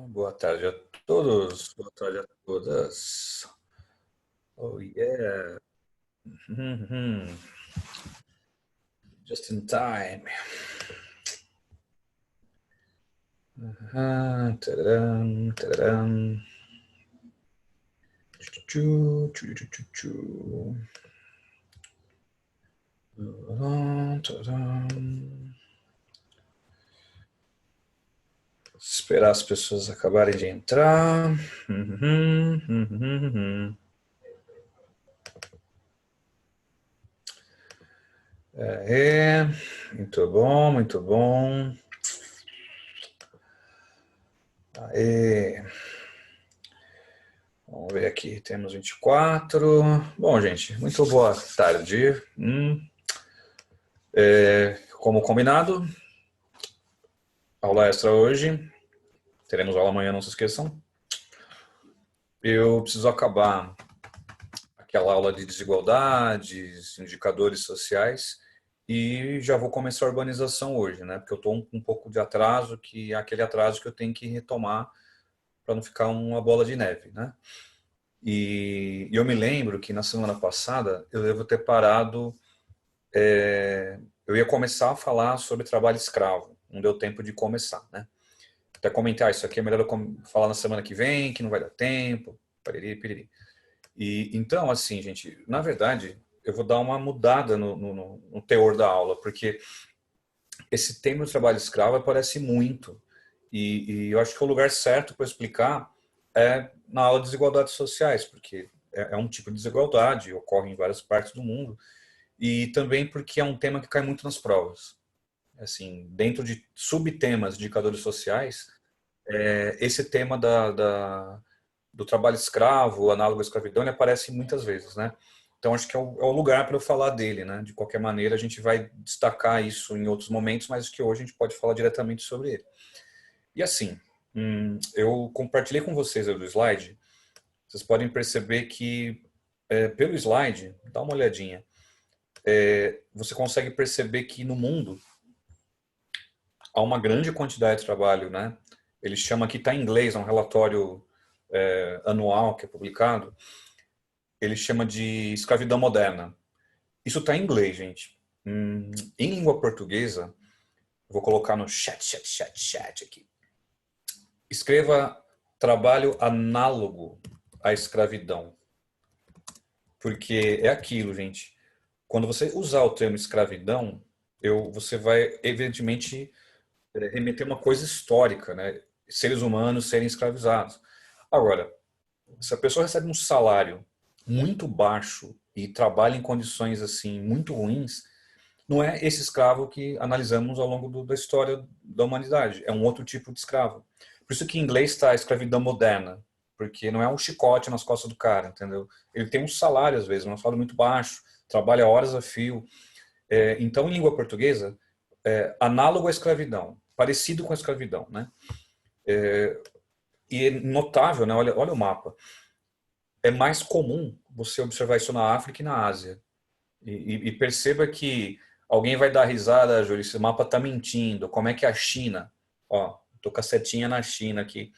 Boa tarde a todos, boa tarde a todas. Oh yeah. Uhum. Just in time. Tararam, tararam. Tchu, tchu, tchu, tchu, tchu. Tararam. Esperar as pessoas acabarem de entrar. É, muito bom, muito bom. Aê. Vamos ver aqui, temos 24. Bom, gente, muito boa tarde. Como combinado, aula extra hoje. Teremos aula amanhã, não se esqueçam. Eu preciso acabar aquela aula de desigualdades, indicadores sociais, e já vou começar a urbanização hoje, né? Porque eu estou um pouco de atraso, que é aquele atraso que eu tenho que retomar para não ficar uma bola de neve, né? E eu me lembro que na semana passada eu devo ter parado. Eu ia começar a falar sobre trabalho escravo, não deu tempo de começar, né? Até comentar, isso aqui é melhor eu falar na semana que vem, que não vai dar tempo, pariri, piriri. E então, assim, gente, na verdade, eu vou dar uma mudada no teor da aula, porque esse tema do trabalho escravo aparece muito, e eu acho que o lugar certo para explicar é na aula de desigualdades sociais, porque é um tipo de desigualdade, ocorre em várias partes do mundo, e também porque é um tema que cai muito nas provas. Assim, dentro de subtemas de indicadores sociais, esse tema do trabalho escravo, análogo à escravidão, ele aparece muitas vezes, né? Então, acho que é o lugar para eu falar dele, né? De qualquer maneira, a gente vai destacar isso em outros momentos, mas que hoje a gente pode falar diretamente sobre ele. E assim, eu compartilhei com vocês o slide, vocês podem perceber que, pelo slide, dá uma olhadinha, você consegue perceber que no mundo há uma grande quantidade de trabalho, né? Ele chama aqui, está em inglês, é um relatório anual que é publicado, ele chama de escravidão moderna. Isso está em inglês, gente. Em língua portuguesa, vou colocar no chat aqui. Escreva trabalho análogo à escravidão. Porque é aquilo, gente. Quando você usar o termo escravidão, você vai, evidentemente, remeter uma coisa histórica, né? Seres humanos serem escravizados. Agora, se a pessoa recebe um salário muito baixo e trabalha em condições assim muito ruins, não é esse escravo que analisamos ao longo da história da humanidade. É um outro tipo de escravo. Por isso que em inglês está a escravidão moderna, porque não é um chicote nas costas do cara, entendeu? Ele tem um salário às vezes, um salário muito baixo, trabalha horas a fio. Então, em língua portuguesa, análogo à escravidão, parecido com a escravidão, né? E é notável, né? Olha o mapa. É mais comum você observar isso na África e na Ásia. E perceba que alguém vai dar risada, Júlio, esse mapa está mentindo. Como é que é a China? Ó, tô com a setinha na China aqui.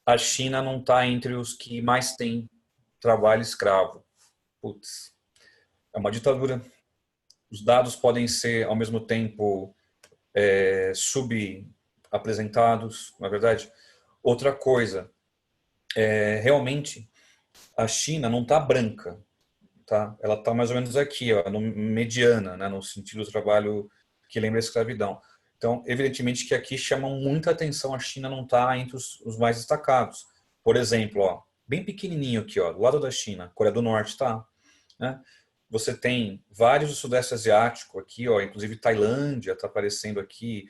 A China não está entre os que mais tem trabalho escravo. Putz, é uma ditadura. Os dados podem ser, ao mesmo tempo, subapresentados, na verdade. Outra coisa, realmente, a China não está branca. Tá? Ela está mais ou menos aqui, ó, no mediana, né, no sentido do trabalho que lembra a escravidão. Então, evidentemente que aqui chamam muita atenção, a China não está entre os mais destacados. Por exemplo, ó, bem pequenininho aqui, ó, do lado da China, Coreia do Norte está, né? Você tem vários do Sudeste Asiático aqui, ó, inclusive Tailândia está aparecendo aqui,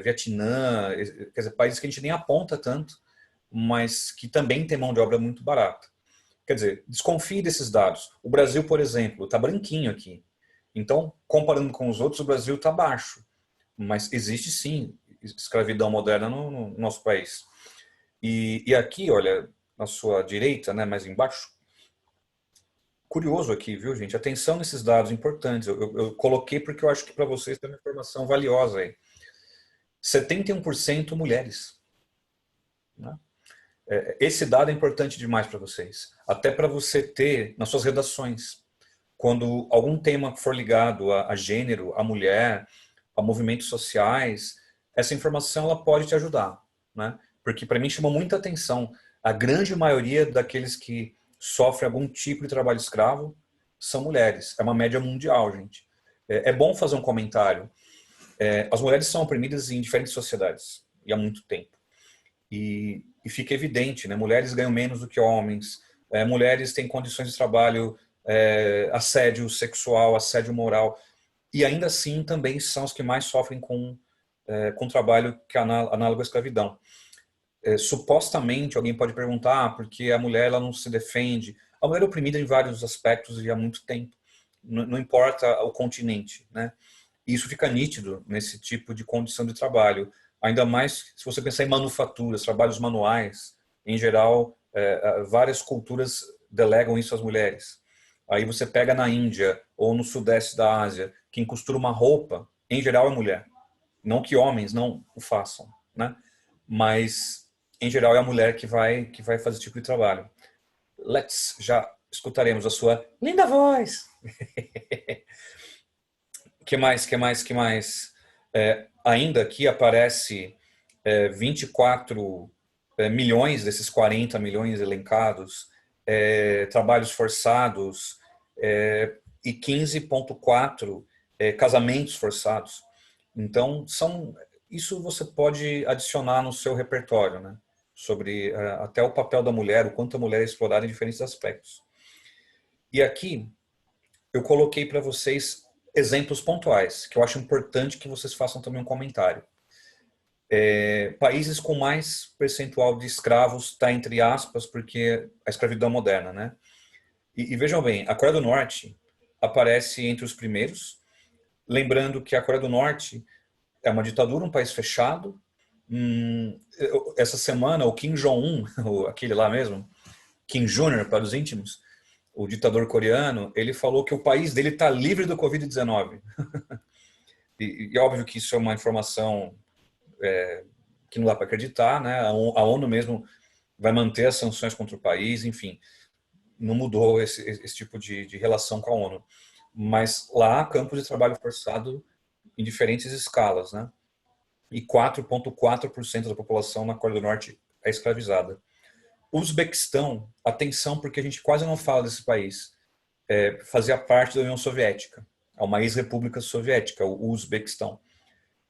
Vietnã, quer dizer, países que a gente nem aponta tanto, mas que também tem mão de obra muito barata. Quer dizer, desconfie desses dados. O Brasil, por exemplo, está branquinho aqui. Então, comparando com os outros, o Brasil está baixo. Mas existe sim escravidão moderna no nosso país. E aqui, olha, na sua direita, né, mais embaixo, curioso aqui, viu, gente? Atenção nesses dados importantes. Eu coloquei porque eu acho que para vocês tem uma informação valiosa aí. 71% mulheres. né? Esse dado é importante demais para vocês, até para você ter nas suas redações, quando algum tema for ligado a gênero, a mulher, a movimentos sociais, essa informação ela pode te ajudar, né? Porque para mim chamou muita atenção a grande maioria daqueles que sofrem algum tipo de trabalho escravo são mulheres. É uma média mundial, gente. É bom fazer um comentário. As mulheres são oprimidas em diferentes sociedades e há muito tempo. E fica evidente, né? Mulheres ganham menos do que homens, mulheres têm condições de trabalho, assédio sexual, assédio moral, e ainda assim também são os que mais sofrem com trabalho que é análogo à escravidão. Supostamente, alguém pode perguntar porque a mulher ela não se defende. A mulher é oprimida em vários aspectos e há muito tempo. Não importa o continente, né? E isso fica nítido nesse tipo de condição de trabalho. Ainda mais se você pensar em manufaturas, trabalhos manuais. Em geral, várias culturas delegam isso às mulheres. Aí você pega na Índia ou no sudeste da Ásia, quem costura uma roupa, em geral é mulher. Não que homens não o façam, né? Mas, em geral, é a mulher que vai fazer esse tipo de trabalho. Já escutaremos a sua linda voz. Que mais, que mais, que mais? Ainda aqui aparece 24 milhões desses 40 milhões elencados, trabalhos forçados, e 15,4 casamentos forçados. Então, isso você pode adicionar no seu repertório, né? Sobre até o papel da mulher, o quanto a mulher é explorada em diferentes aspectos. E aqui eu coloquei para vocês exemplos pontuais, que eu acho importante que vocês façam também um comentário. Países com mais percentual de escravos está entre aspas, porque a escravidão moderna, né? E vejam bem, a Coreia do Norte aparece entre os primeiros, lembrando que a Coreia do Norte é uma ditadura, um país fechado. Essa semana, o Kim Jong-un, aquele lá mesmo, Kim Jr. para os íntimos, o ditador coreano, ele falou que o país dele está livre do Covid-19. E óbvio que isso é uma informação que não dá para acreditar, né? A ONU mesmo vai manter as sanções contra o país, enfim, não mudou esse tipo de relação com a ONU. Mas lá há campos de trabalho forçado em diferentes escalas, né? E 4,4% da população na Coreia do Norte é escravizada. Uzbequistão, atenção, porque a gente quase não fala desse país, fazia parte da União Soviética, é uma ex-república soviética, o Uzbequistão.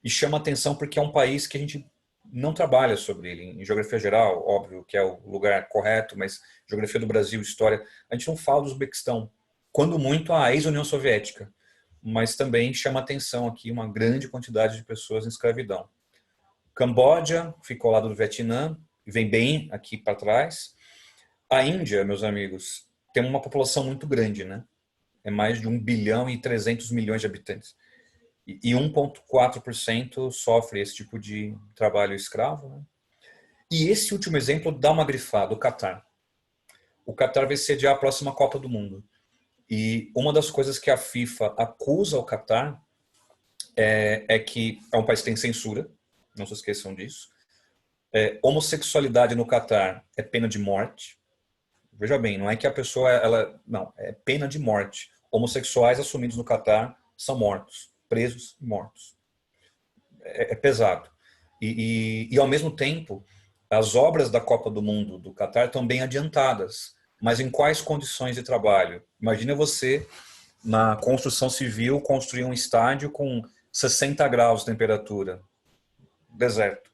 E chama atenção porque é um país que a gente não trabalha sobre ele. Em geografia geral, óbvio que é o lugar correto, mas geografia do Brasil, história, a gente não fala do Uzbequistão. Quando muito, a ex-União Soviética. Mas também chama atenção aqui uma grande quantidade de pessoas em escravidão. Camboja, ficou ao lado do Vietnã, vem bem aqui para trás. A Índia, meus amigos, tem uma população muito grande, né? É mais de 1,3 bilhão de habitantes. E 1,4% sofre esse tipo de trabalho escravo, né? E esse último exemplo dá uma grifada, o Catar. O Catar vai sediar a próxima Copa do Mundo. E uma das coisas que a FIFA acusa o Catar é que é um país que tem censura, não se esqueçam disso. Homossexualidade no Catar é pena de morte. Veja bem, não é que a pessoa, não, é pena de morte. Homossexuais assumidos no Catar são mortos, presos e mortos. É pesado. E ao mesmo tempo, as obras da Copa do Mundo do Catar estão bem adiantadas. Mas em quais condições de trabalho? Imagina você, na construção civil, construir um estádio com 60 graus de temperatura. Deserto.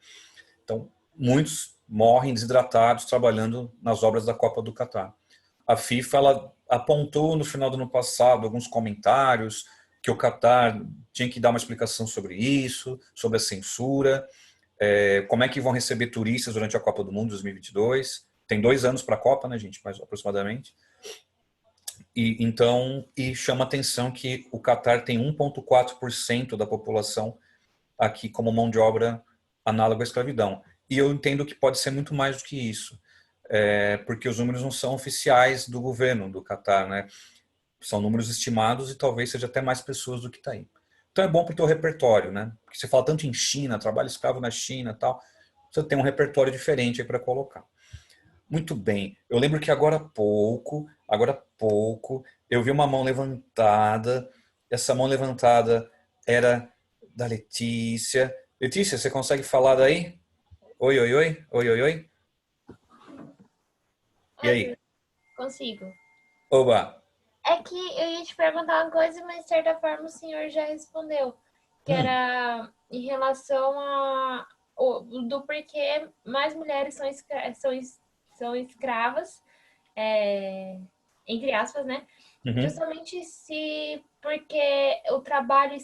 Então, muitos morrem desidratados trabalhando nas obras da Copa do Catar. A FIFA ela apontou no final do ano passado alguns comentários que o Catar tinha que dar uma explicação sobre isso, sobre a censura, como é que vão receber turistas durante a Copa do Mundo 2022. Tem 2 anos para a Copa, né, gente, mais aproximadamente. E chama atenção que o Catar tem 1,4% da população aqui como mão de obra análoga à escravidão. E eu entendo que pode ser muito mais do que isso, porque os números não são oficiais do governo do Catar, né? São números estimados e talvez seja até mais pessoas do que está aí. Então é bom para o teu repertório, né? Porque você fala tanto em China, trabalho escravo na China e tal. você tem um repertório diferente aí para colocar. Muito bem. Eu lembro que agora há pouco, eu vi uma mão levantada. Essa mão levantada era da Letícia. Letícia, você consegue falar daí? Oi, oi, oi, oi, oi, oi. E aí? Oi, consigo. Oba. É que eu ia te perguntar uma coisa, mas de certa forma o senhor já respondeu, que Hum, era em relação do porquê mais mulheres são escravas, é, entre aspas, né? uhum. Justamente se porque o trabalho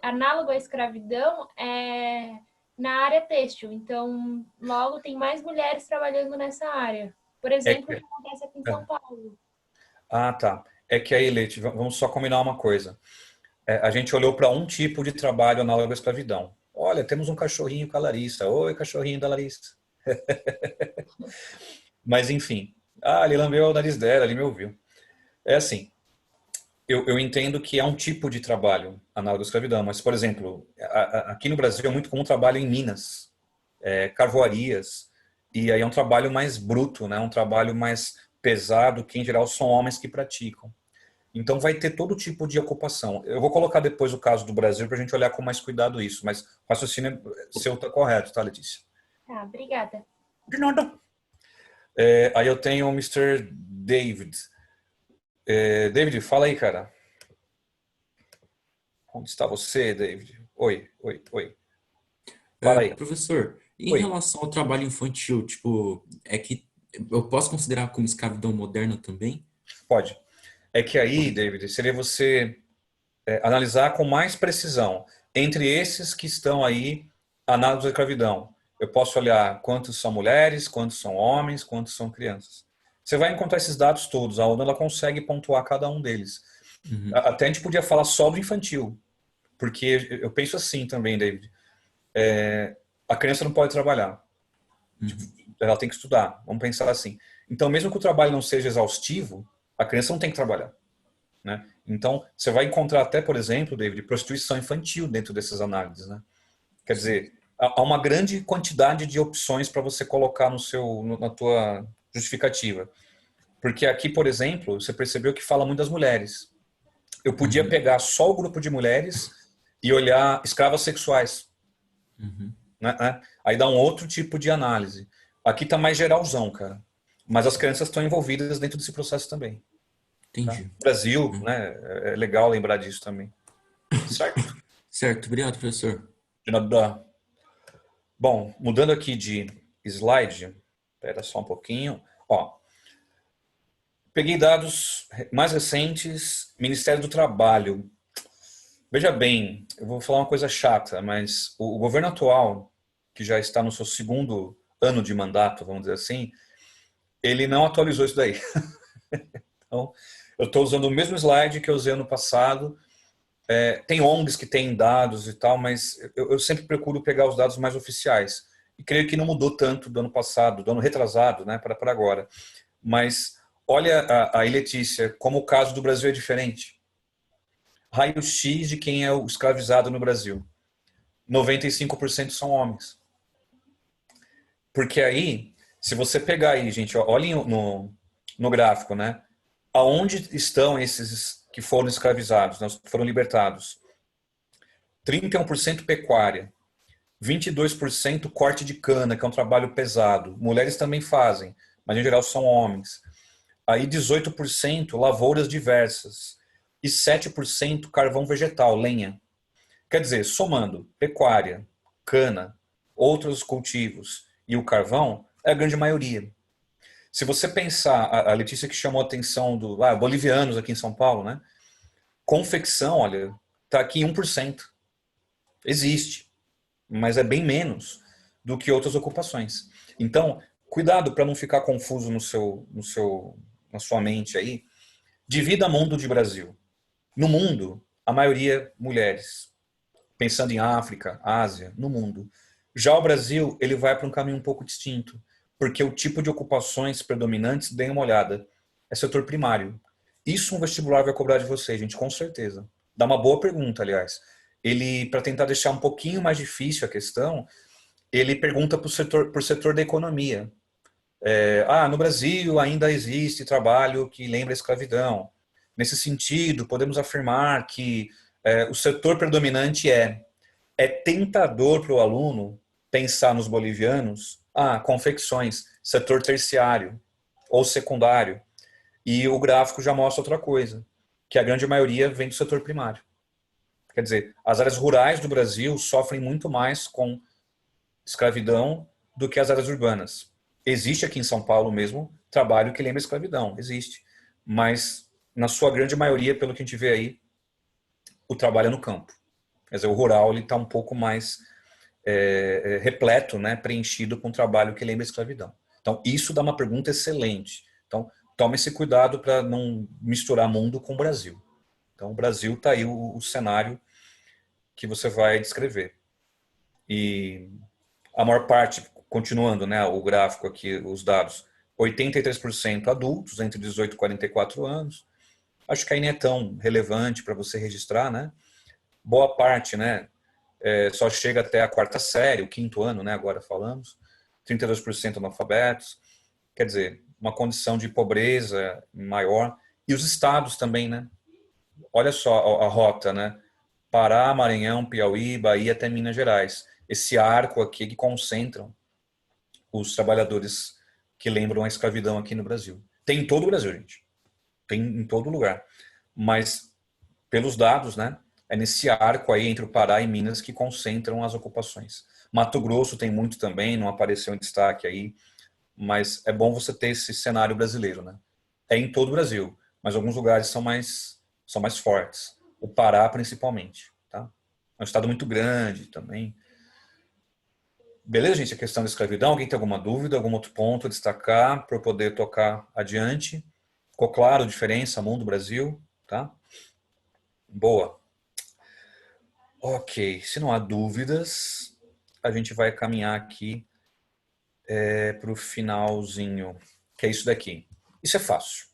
análogo à escravidão é na área têxtil, então logo tem mais mulheres trabalhando nessa área. Por É exemplo, o que que- acontece aqui em São Paulo. Ah, tá. É que aí, Leite, vamos só combinar uma coisa. A gente olhou para um tipo de trabalho análogo à escravidão. Olha, temos um cachorrinho com a Larissa. Oi, cachorrinho da Larissa. Mas enfim. Ah, ele lambeu o nariz dela, ele me ouviu. É assim, eu entendo que é um tipo de trabalho análogo à escravidão, mas, por exemplo, aqui no Brasil é muito comum trabalho em minas, carvoarias, e aí é um trabalho mais bruto, né? Um trabalho mais pesado, que em geral são homens que praticam. Então vai ter todo tipo de ocupação. Eu vou colocar depois o caso do Brasil para a gente olhar com mais cuidado isso, mas o raciocínio seu está correto, tá, Letícia? Tá, obrigada. De nada. Aí eu tenho o Mister David. David, fala aí, cara. Onde está você, David? Oi, oi, oi. Fala aí. Professor, em Oi. relação ao trabalho infantil, tipo, é que eu posso considerar como escravidão moderna também? Pode. É que aí, David, seria você analisar com mais precisão entre esses que estão aí análogos à escravidão. Eu posso olhar quantos são mulheres, quantos são homens, quantos são crianças. Você vai encontrar esses dados todos, a ONU ela consegue pontuar cada um deles. Uhum, Até a gente podia falar só do infantil, porque eu penso assim também, David. A criança não pode trabalhar, uhum, ela tem que estudar. Vamos pensar assim. Então, mesmo que o trabalho não seja exaustivo, a criança não tem que trabalhar. Né? Então, você vai encontrar até, por exemplo, David, prostituição infantil dentro dessas análises. Né? Quer sim. dizer, há uma grande quantidade de opções para você colocar na tua justificativa. Porque aqui, por exemplo, você percebeu que fala muito das mulheres. Eu podia Uhum, pegar só o grupo de mulheres e olhar escravas sexuais. uhum, Né? Aí dá um outro tipo de análise. Aqui está mais geralzão, cara. Mas as crianças estão envolvidas dentro desse processo também. Tá? entendi. Brasil, Uhum. né? É legal lembrar disso também. Certo? Certo, obrigado, professor. De nada. Bom, mudando aqui de slide, espera só um pouquinho. Ó, peguei dados mais recentes, Ministério do Trabalho. Veja bem, eu vou falar uma coisa chata, mas o governo atual, que já está no seu segundo ano de mandato, vamos dizer assim, ele não atualizou isso daí. Então, eu estou usando o mesmo slide que eu usei ano passado. Tem ONGs que têm dados e tal, mas eu sempre procuro pegar os dados mais oficiais. E creio que não mudou tanto do ano passado, do ano retrasado, né, para agora. Mas olha a Letícia, como o caso do Brasil é diferente. Raio-X de quem é o escravizado no Brasil. 95% são homens. Porque aí, se você pegar aí, gente, olhem no gráfico, né? Aonde estão esses que foram escravizados, né, que foram libertados? 31% pecuária, 22% corte de cana, que é um trabalho pesado. Mulheres também fazem, mas em geral são homens. Aí 18% lavouras diversas e 7% carvão vegetal, lenha. Quer dizer, somando pecuária, cana, outros cultivos e o carvão, é a grande maioria. Se você pensar, a Letícia que chamou a atenção do bolivianos aqui em São Paulo, né? Confecção, olha, está aqui em 1%. Existe, mas é bem menos do que outras ocupações. Então, cuidado para não ficar confuso na sua mente aí. Divida mundo de Brasil. No mundo, a maioria mulheres. Pensando em África, Ásia, no mundo. Já o Brasil, ele vai para um caminho um pouco distinto, porque o tipo de ocupações predominantes, deem uma olhada, é setor primário. Isso um vestibular vai cobrar de vocês, gente, com certeza. Dá uma boa pergunta, aliás. Ele, para tentar deixar um pouquinho mais difícil a questão, ele pergunta por setor da economia. No Brasil ainda existe trabalho que lembra a escravidão. Nesse sentido, podemos afirmar que o setor predominante é tentador para o aluno pensar nos bolivianos, confecções, setor terciário ou secundário. E o gráfico já mostra outra coisa, que a grande maioria vem do setor primário. Quer dizer, as áreas rurais do Brasil sofrem muito mais com escravidão do que as áreas urbanas. Existe aqui em São Paulo mesmo trabalho que lembra escravidão, existe. Mas, na sua grande maioria, pelo que a gente vê aí, o trabalho é no campo. Quer dizer, o rural está um pouco mais repleto, né, preenchido com trabalho que lembra escravidão. Então, isso dá uma pergunta excelente. Então, tome esse cuidado para não misturar mundo com o Brasil. Então, o Brasil está aí o cenário que você vai descrever. E a maior parte, continuando, né, o gráfico aqui, os dados, 83% adultos, entre 18 e 44 anos. Acho que aí não é tão relevante para você registrar, né? Boa parte, né, só chega até a quarta série, o quinto ano, né, agora falamos. 32% analfabetos. Quer dizer, uma condição de pobreza maior. E os estados também, né? Olha só a rota, né? Pará, Maranhão, Piauí, Bahia até Minas Gerais. Esse arco aqui que concentram os trabalhadores que lembram a escravidão aqui no Brasil. Tem em todo o Brasil, gente. Tem em todo lugar. Mas, pelos dados, né? É nesse arco aí entre o Pará e Minas que concentram as ocupações. Mato Grosso tem muito também, não apareceu em destaque aí. Mas é bom você ter esse cenário brasileiro, né? É em todo o Brasil, mas alguns lugares são mais fortes. O Pará, principalmente, tá? É um estado muito grande também. Beleza, gente? A questão da escravidão. Alguém tem alguma dúvida, algum outro ponto a destacar para eu poder tocar adiante? Ficou claro a diferença, mundo, Brasil, tá? Boa. Ok, se não há dúvidas, a gente vai caminhar aqui para o finalzinho, que é isso daqui. Isso é fácil,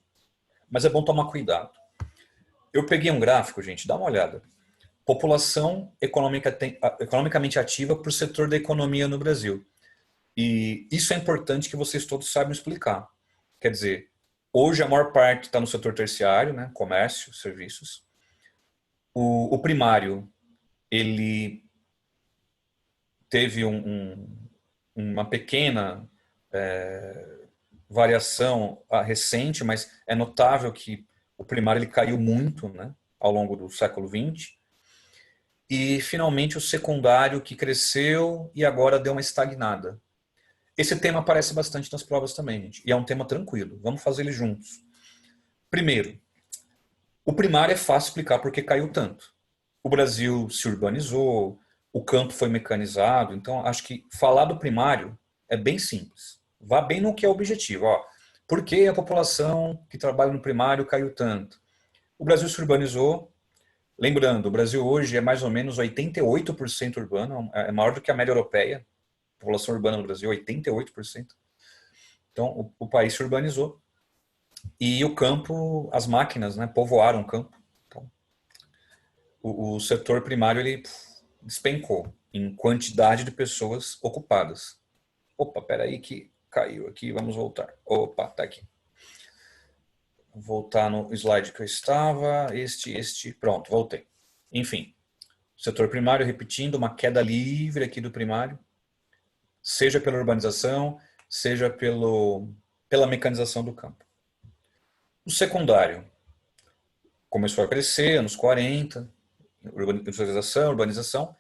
mas é bom tomar cuidado. Eu peguei um gráfico, gente, dá uma olhada. População economicamente ativa para o setor da economia no Brasil. E isso é importante que vocês todos saibam explicar. Quer dizer, hoje a maior parte está no setor terciário, né? Comércio, serviços. O primário, ele teve uma pequena variação recente, mas é notável que o primário ele caiu muito, né, ao longo do século XX. E, finalmente, o secundário que cresceu e agora deu uma estagnada. Esse tema aparece bastante nas provas também, gente. E é um tema tranquilo. Vamos fazer ele juntos. Primeiro, o primário é fácil explicar porque caiu tanto. O Brasil se urbanizou, o campo foi mecanizado. Então, acho que falar do primário é bem simples. Vá bem no que é o objetivo. Por que a população que trabalha no primário caiu tanto? O Brasil se urbanizou. Lembrando, o Brasil hoje é mais ou menos 88% urbano, é maior do que a média europeia. A população urbana no Brasil é 88%. Então, o país se urbanizou. E o campo, as máquinas, né, povoaram o campo. Então, o setor primário ele despencou em quantidade de pessoas ocupadas. Opa, peraí que caiu aqui, vamos voltar. Opa, tá aqui. Vou voltar no slide que eu estava, pronto, voltei. Enfim, setor primário, repetindo, uma queda livre aqui do primário, seja pela urbanização, seja pela mecanização do campo. O secundário começou a crescer, anos 40, industrialização, urbanização.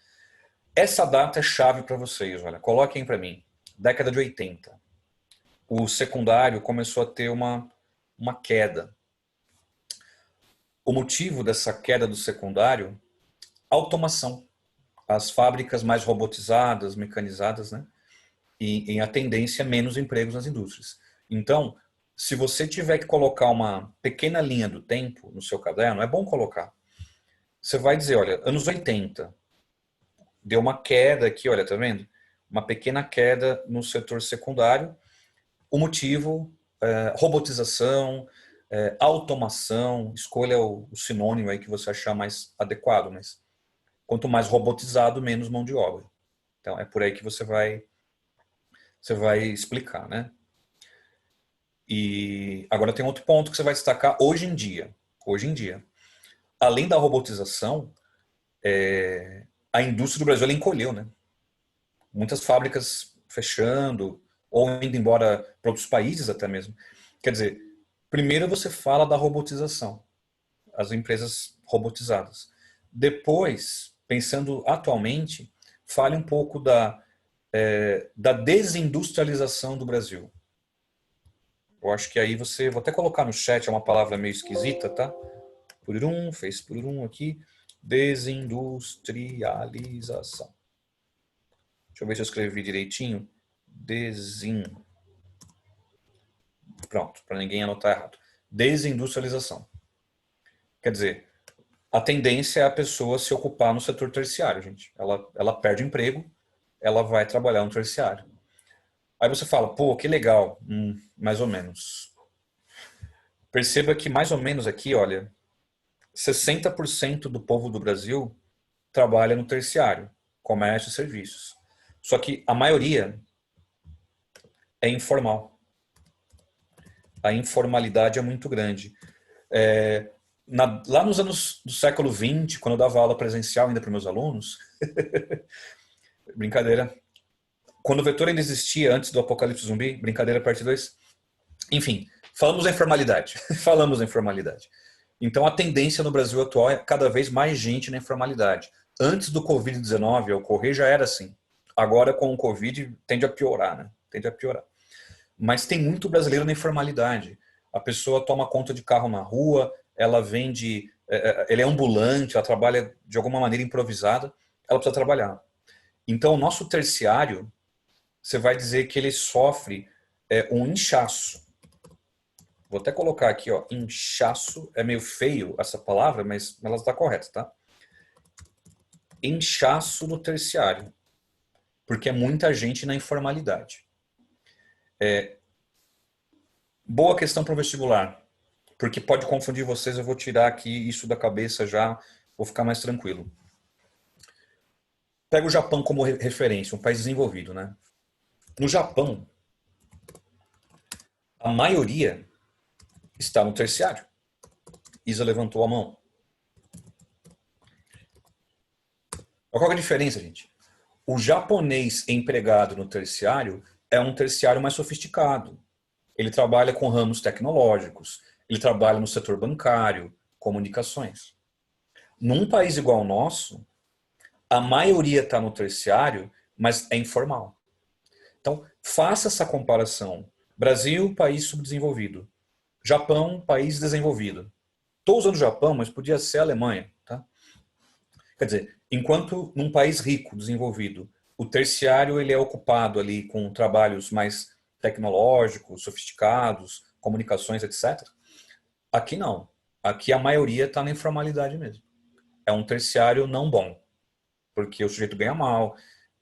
Essa data é chave para vocês, olha, coloquem para mim, década de 80. O secundário começou a ter uma queda. O motivo dessa queda do secundário, automação. As fábricas mais robotizadas, mecanizadas, né? E em a tendência, menos empregos nas indústrias. Então, se você tiver que colocar uma pequena linha do tempo no seu caderno, é bom colocar. Você vai dizer, olha, anos 80, deu uma queda aqui, olha, tá vendo? Uma pequena queda no setor secundário. O motivo, robotização, automação, escolha o sinônimo aí que você achar mais adequado, mas quanto mais robotizado, menos mão de obra. Então, é por aí que você vai explicar, né? E agora tem outro ponto que você vai destacar hoje em dia. Hoje em dia, além da robotização, a indústria do Brasil ela encolheu, né? Muitas fábricas fechando ou indo embora para outros países até mesmo. Quer dizer, primeiro você fala da robotização, as empresas robotizadas. Depois, pensando atualmente, fale um pouco da desindustrialização do Brasil. Eu acho que aí vou até colocar no chat, é uma palavra meio esquisita, tá? Fez pururum aqui. Desindustrialização. Deixa eu ver se eu escrevi direitinho. Pronto, para ninguém anotar errado. Desindustrialização. Quer dizer, a tendência é a pessoa se ocupar no setor terciário, gente. Ela perde emprego, ela vai trabalhar no terciário. Aí você fala, pô, que legal. Mais ou menos. Perceba que mais ou menos aqui, olha, 60% do povo do Brasil trabalha no terciário, comércio e serviços. Só que a maioria é informal. A informalidade é muito grande. Lá nos anos do século XX, quando eu dava aula presencial ainda para meus alunos, brincadeira, quando o vetor ainda existia antes do apocalipse zumbi, brincadeira parte 2, enfim, falamos da informalidade. Falamos da informalidade. Então a tendência no Brasil atual é cada vez mais gente na informalidade. Antes do Covid-19 ocorrer já era assim. Agora com o Covid tende a piorar, né? Tende a piorar. Mas tem muito brasileiro na informalidade. A pessoa toma conta de carro na rua, ela vende, ele é ambulante, ela trabalha de alguma maneira improvisada, ela precisa trabalhar. Então o nosso terciário, você vai dizer que ele sofre um inchaço. Vou até colocar aqui, ó, inchaço, é meio feio essa palavra, mas ela está correta, tá? Inchaço no terciário, porque é muita gente na informalidade. Boa questão para o vestibular, porque pode confundir vocês, eu vou tirar aqui isso da cabeça já, vou ficar mais tranquilo. Pega o Japão como referência, um país desenvolvido, né? No Japão, a maioria está no terciário. Isa levantou a mão. Qual é a diferença, gente? O japonês empregado no terciário é um terciário mais sofisticado. Ele trabalha com ramos tecnológicos, ele trabalha no setor bancário, comunicações. Num país igual ao nosso, a maioria está no terciário, mas é informal. Então, faça essa comparação. Brasil, país subdesenvolvido. Japão, país desenvolvido. Estou usando o Japão, mas podia ser a Alemanha. Tá? Quer dizer, enquanto num país rico, desenvolvido, o terciário ele é ocupado ali com trabalhos mais tecnológicos, sofisticados, comunicações, etc. Aqui não. Aqui a maioria está na informalidade mesmo. É um terciário não bom, porque o sujeito ganha mal.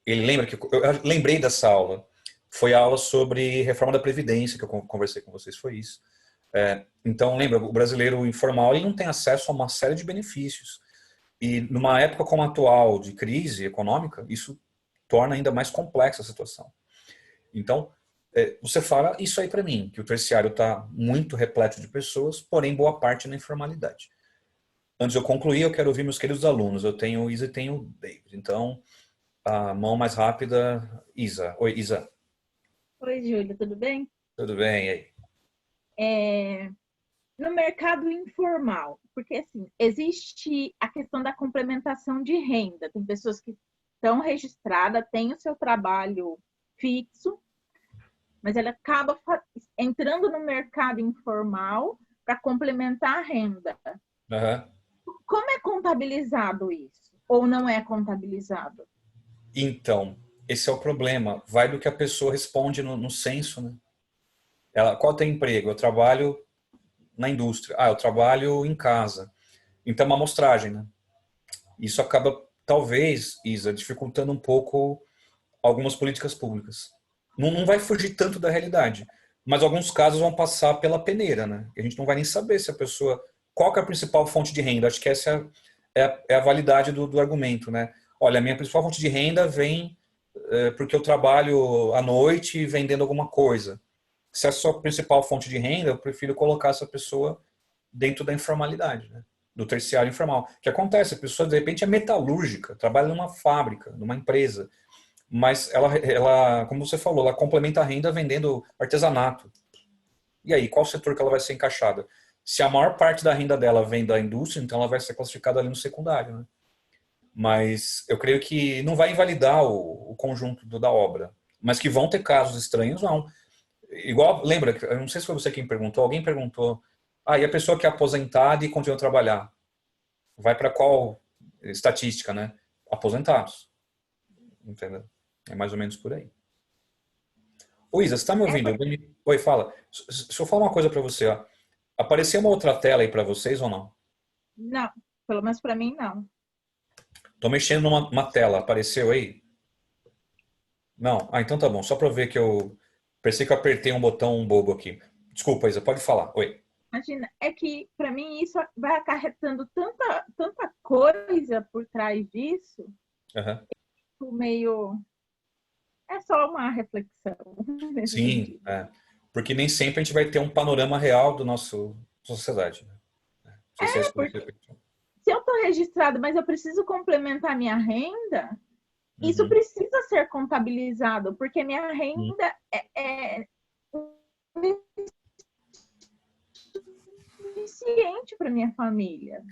Ele lembra que eu lembrei dessa aula. Foi a aula sobre reforma da Previdência que eu conversei com vocês, foi isso. Então, lembra, o brasileiro informal ele não tem acesso a uma série de benefícios. E numa época como a atual, de crise econômica, isso torna ainda mais complexa a situação. Então, você fala isso aí para mim, que o terciário está muito repleto de pessoas, porém boa parte na informalidade. Antes de eu concluir, eu quero ouvir meus queridos alunos. Eu tenho o Isa e tenho o David. Então, a mão mais rápida, Isa. Oi, Isa. Oi, Júlia, tudo bem? Tudo bem, e aí? No mercado informal, porque assim, existe a questão da complementação de renda. Tem pessoas que estão registradas, têm o seu trabalho fixo, mas ela acaba entrando no mercado informal para complementar a renda. Uhum. Como é contabilizado isso? Ou não é contabilizado? Então, esse é o problema. Vai do que a pessoa responde no censo, né? Qual tem emprego? Eu trabalho na indústria. Eu trabalho em casa. Então, é uma amostragem, né? Isso acaba, talvez, Isa, dificultando um pouco algumas políticas públicas. Não vai fugir tanto da realidade, mas alguns casos vão passar pela peneira, né? A gente não vai nem saber se a pessoa... Qual que é a principal fonte de renda? Acho que essa é a validade do argumento, né? Olha, a minha principal fonte de renda vem porque eu trabalho à noite vendendo alguma coisa. Se é a sua principal fonte de renda, eu prefiro colocar essa pessoa dentro da informalidade, né? Do terciário informal. O que acontece? A pessoa, de repente, é metalúrgica, trabalha numa fábrica, numa empresa, mas ela, como você falou, ela complementa a renda vendendo artesanato. E aí, qual setor que ela vai ser encaixada? Se a maior parte da renda dela vem da indústria, então ela vai ser classificada ali no secundário, né? Mas eu creio que não vai invalidar o conjunto da obra. Mas que vão ter casos estranhos, não. Igual, lembra, eu não sei se foi você quem perguntou, alguém perguntou, e a pessoa que é aposentada e continua a trabalhar? Vai para qual estatística, né? Aposentados. Entendeu? É mais ou menos por aí. Ô Isa, você está me ouvindo? Oi, fala. Se eu falar uma coisa para você, ó. Apareceu uma outra tela aí para vocês ou não? Não, pelo menos para mim, não. Tô mexendo numa tela, apareceu aí? Não? Então tá bom, só para ver que eu pensei que eu apertei um botão bobo aqui. Desculpa, Isa, pode falar. Oi. Imagina, é que para mim isso vai acarretando tanta coisa por trás disso, meio. É só uma reflexão nesse Sim, sentido. porque nem sempre a gente vai ter um panorama real da nossa sociedade, né? Não sei se é isso que você pensou. Se eu estou registrado, mas eu preciso complementar minha renda, isso precisa ser contabilizado, porque minha renda é suficiente para minha família.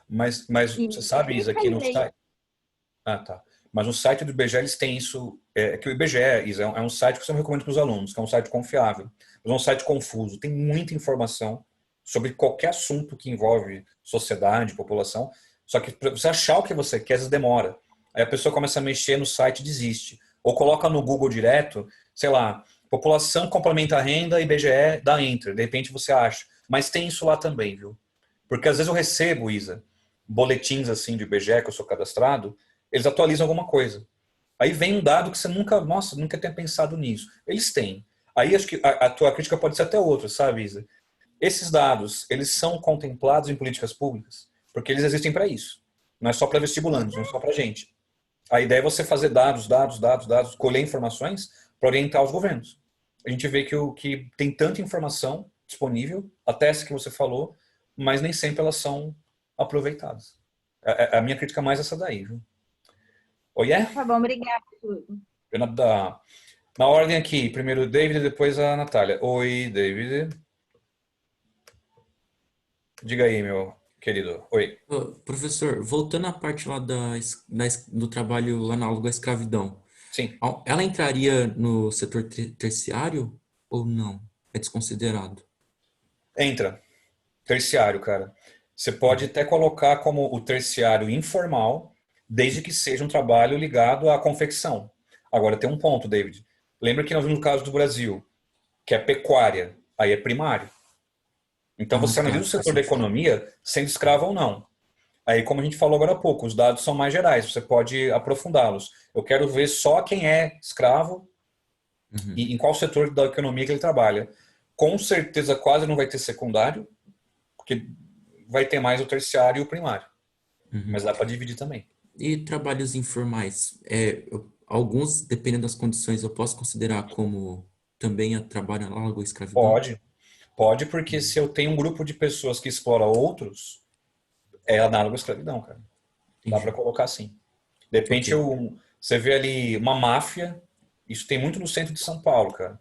Mas você sabe, Isa, que no site... tá. Mas no site do IBGE eles têm isso... que o IBGE, Isa, é um site que eu sempre recomendo para os alunos, que é um site confiável. Mas é um site confuso. Tem muita informação sobre qualquer assunto que envolve sociedade, população. Só que para você achar o que você quer, às vezes demora. Aí a pessoa começa a mexer no site e desiste. Ou coloca no Google direto, sei lá, população complementa a renda, IBGE, dá Enter. De repente você acha. Mas tem isso lá também, viu? Porque às vezes eu recebo, Isa, boletins assim de IBGE, que eu sou cadastrado, eles atualizam alguma coisa. Aí vem um dado que você nunca tinha pensado nisso. Eles têm. Aí acho que a tua crítica pode ser até outra, sabe, Isa? Esses dados, eles são contemplados em políticas públicas? Porque eles existem para isso. Não é só para vestibulandos, não é só para gente. A ideia é você fazer dados, colher informações para orientar os governos. A gente vê que tem tanta informação disponível, até essa que você falou, mas nem sempre elas são aproveitadas. A minha crítica é mais essa daí, viu? Oiê? Tá bom, obrigada. Na ordem aqui, primeiro o David, depois a Natália. Oi, David. Diga aí, meu querido. Oi. Professor, voltando à parte lá do trabalho análogo à escravidão. Sim. Ela entraria no setor terciário ou não? É desconsiderado? Entra. Terciário, cara. Você pode até colocar como o terciário informal, desde que seja um trabalho ligado à confecção. Agora, tem um ponto, David. Lembra que nós vimos o caso do Brasil, que é pecuária, aí é primário. Então, você analisa o setor da economia, sendo escravo ou não. Aí, como a gente falou agora há pouco, os dados são mais gerais, você pode aprofundá-los. Eu quero ver só quem é escravo e em qual setor da economia que ele trabalha. Com certeza, quase não vai ter secundário, porque vai ter mais o terciário e o primário. Mas dá para dividir também. E trabalhos informais? Alguns, dependendo das condições, eu posso considerar como também trabalho análogo à escravidão? Pode, porque se eu tenho um grupo de pessoas que explora outros, é análogo à escravidão, cara. Dá para colocar assim. De repente, você vê ali uma máfia, isso tem muito no centro de São Paulo, cara.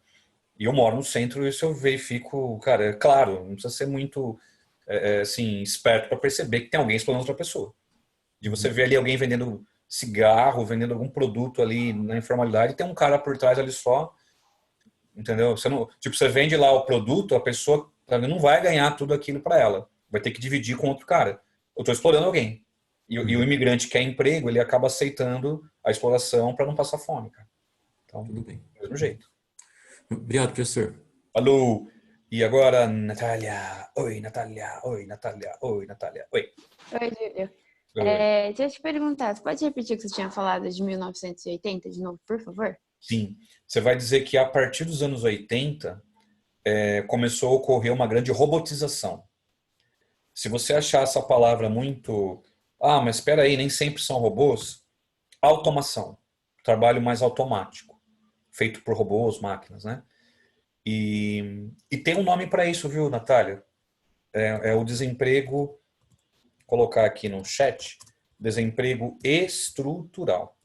E eu moro no centro e isso eu verifico, cara, é claro, não precisa ser muito assim, esperto para perceber que tem alguém explorando outra pessoa. De você ver ali alguém vendendo cigarro, vendendo algum produto ali na informalidade, e tem um cara por trás ali só, entendeu? Você não, tipo, você vende lá o produto, a pessoa não vai ganhar tudo aquilo para ela. Vai ter que dividir com outro cara. Eu estou explorando alguém. E o imigrante quer emprego, ele acaba aceitando a exploração para não passar fome, cara. Então, tudo bem. Do mesmo jeito. Obrigado, professor. Alô! E agora, Natália. Oi, Natália. Oi, Natália. Oi, Natália. Oi. Oi, Júlio. Oi. Deixa eu te perguntar, você pode repetir o que você tinha falado de 1980 de novo, por favor? Sim. Você vai dizer que a partir dos anos 80 começou a ocorrer uma grande robotização. Se você achar essa palavra muito... mas espera aí, nem sempre são robôs. Automação. trabalho mais automático, feito por robôs, máquinas, né? E tem um nome para isso, viu, Natália? É o desemprego, vou colocar aqui no chat, desemprego estrutural.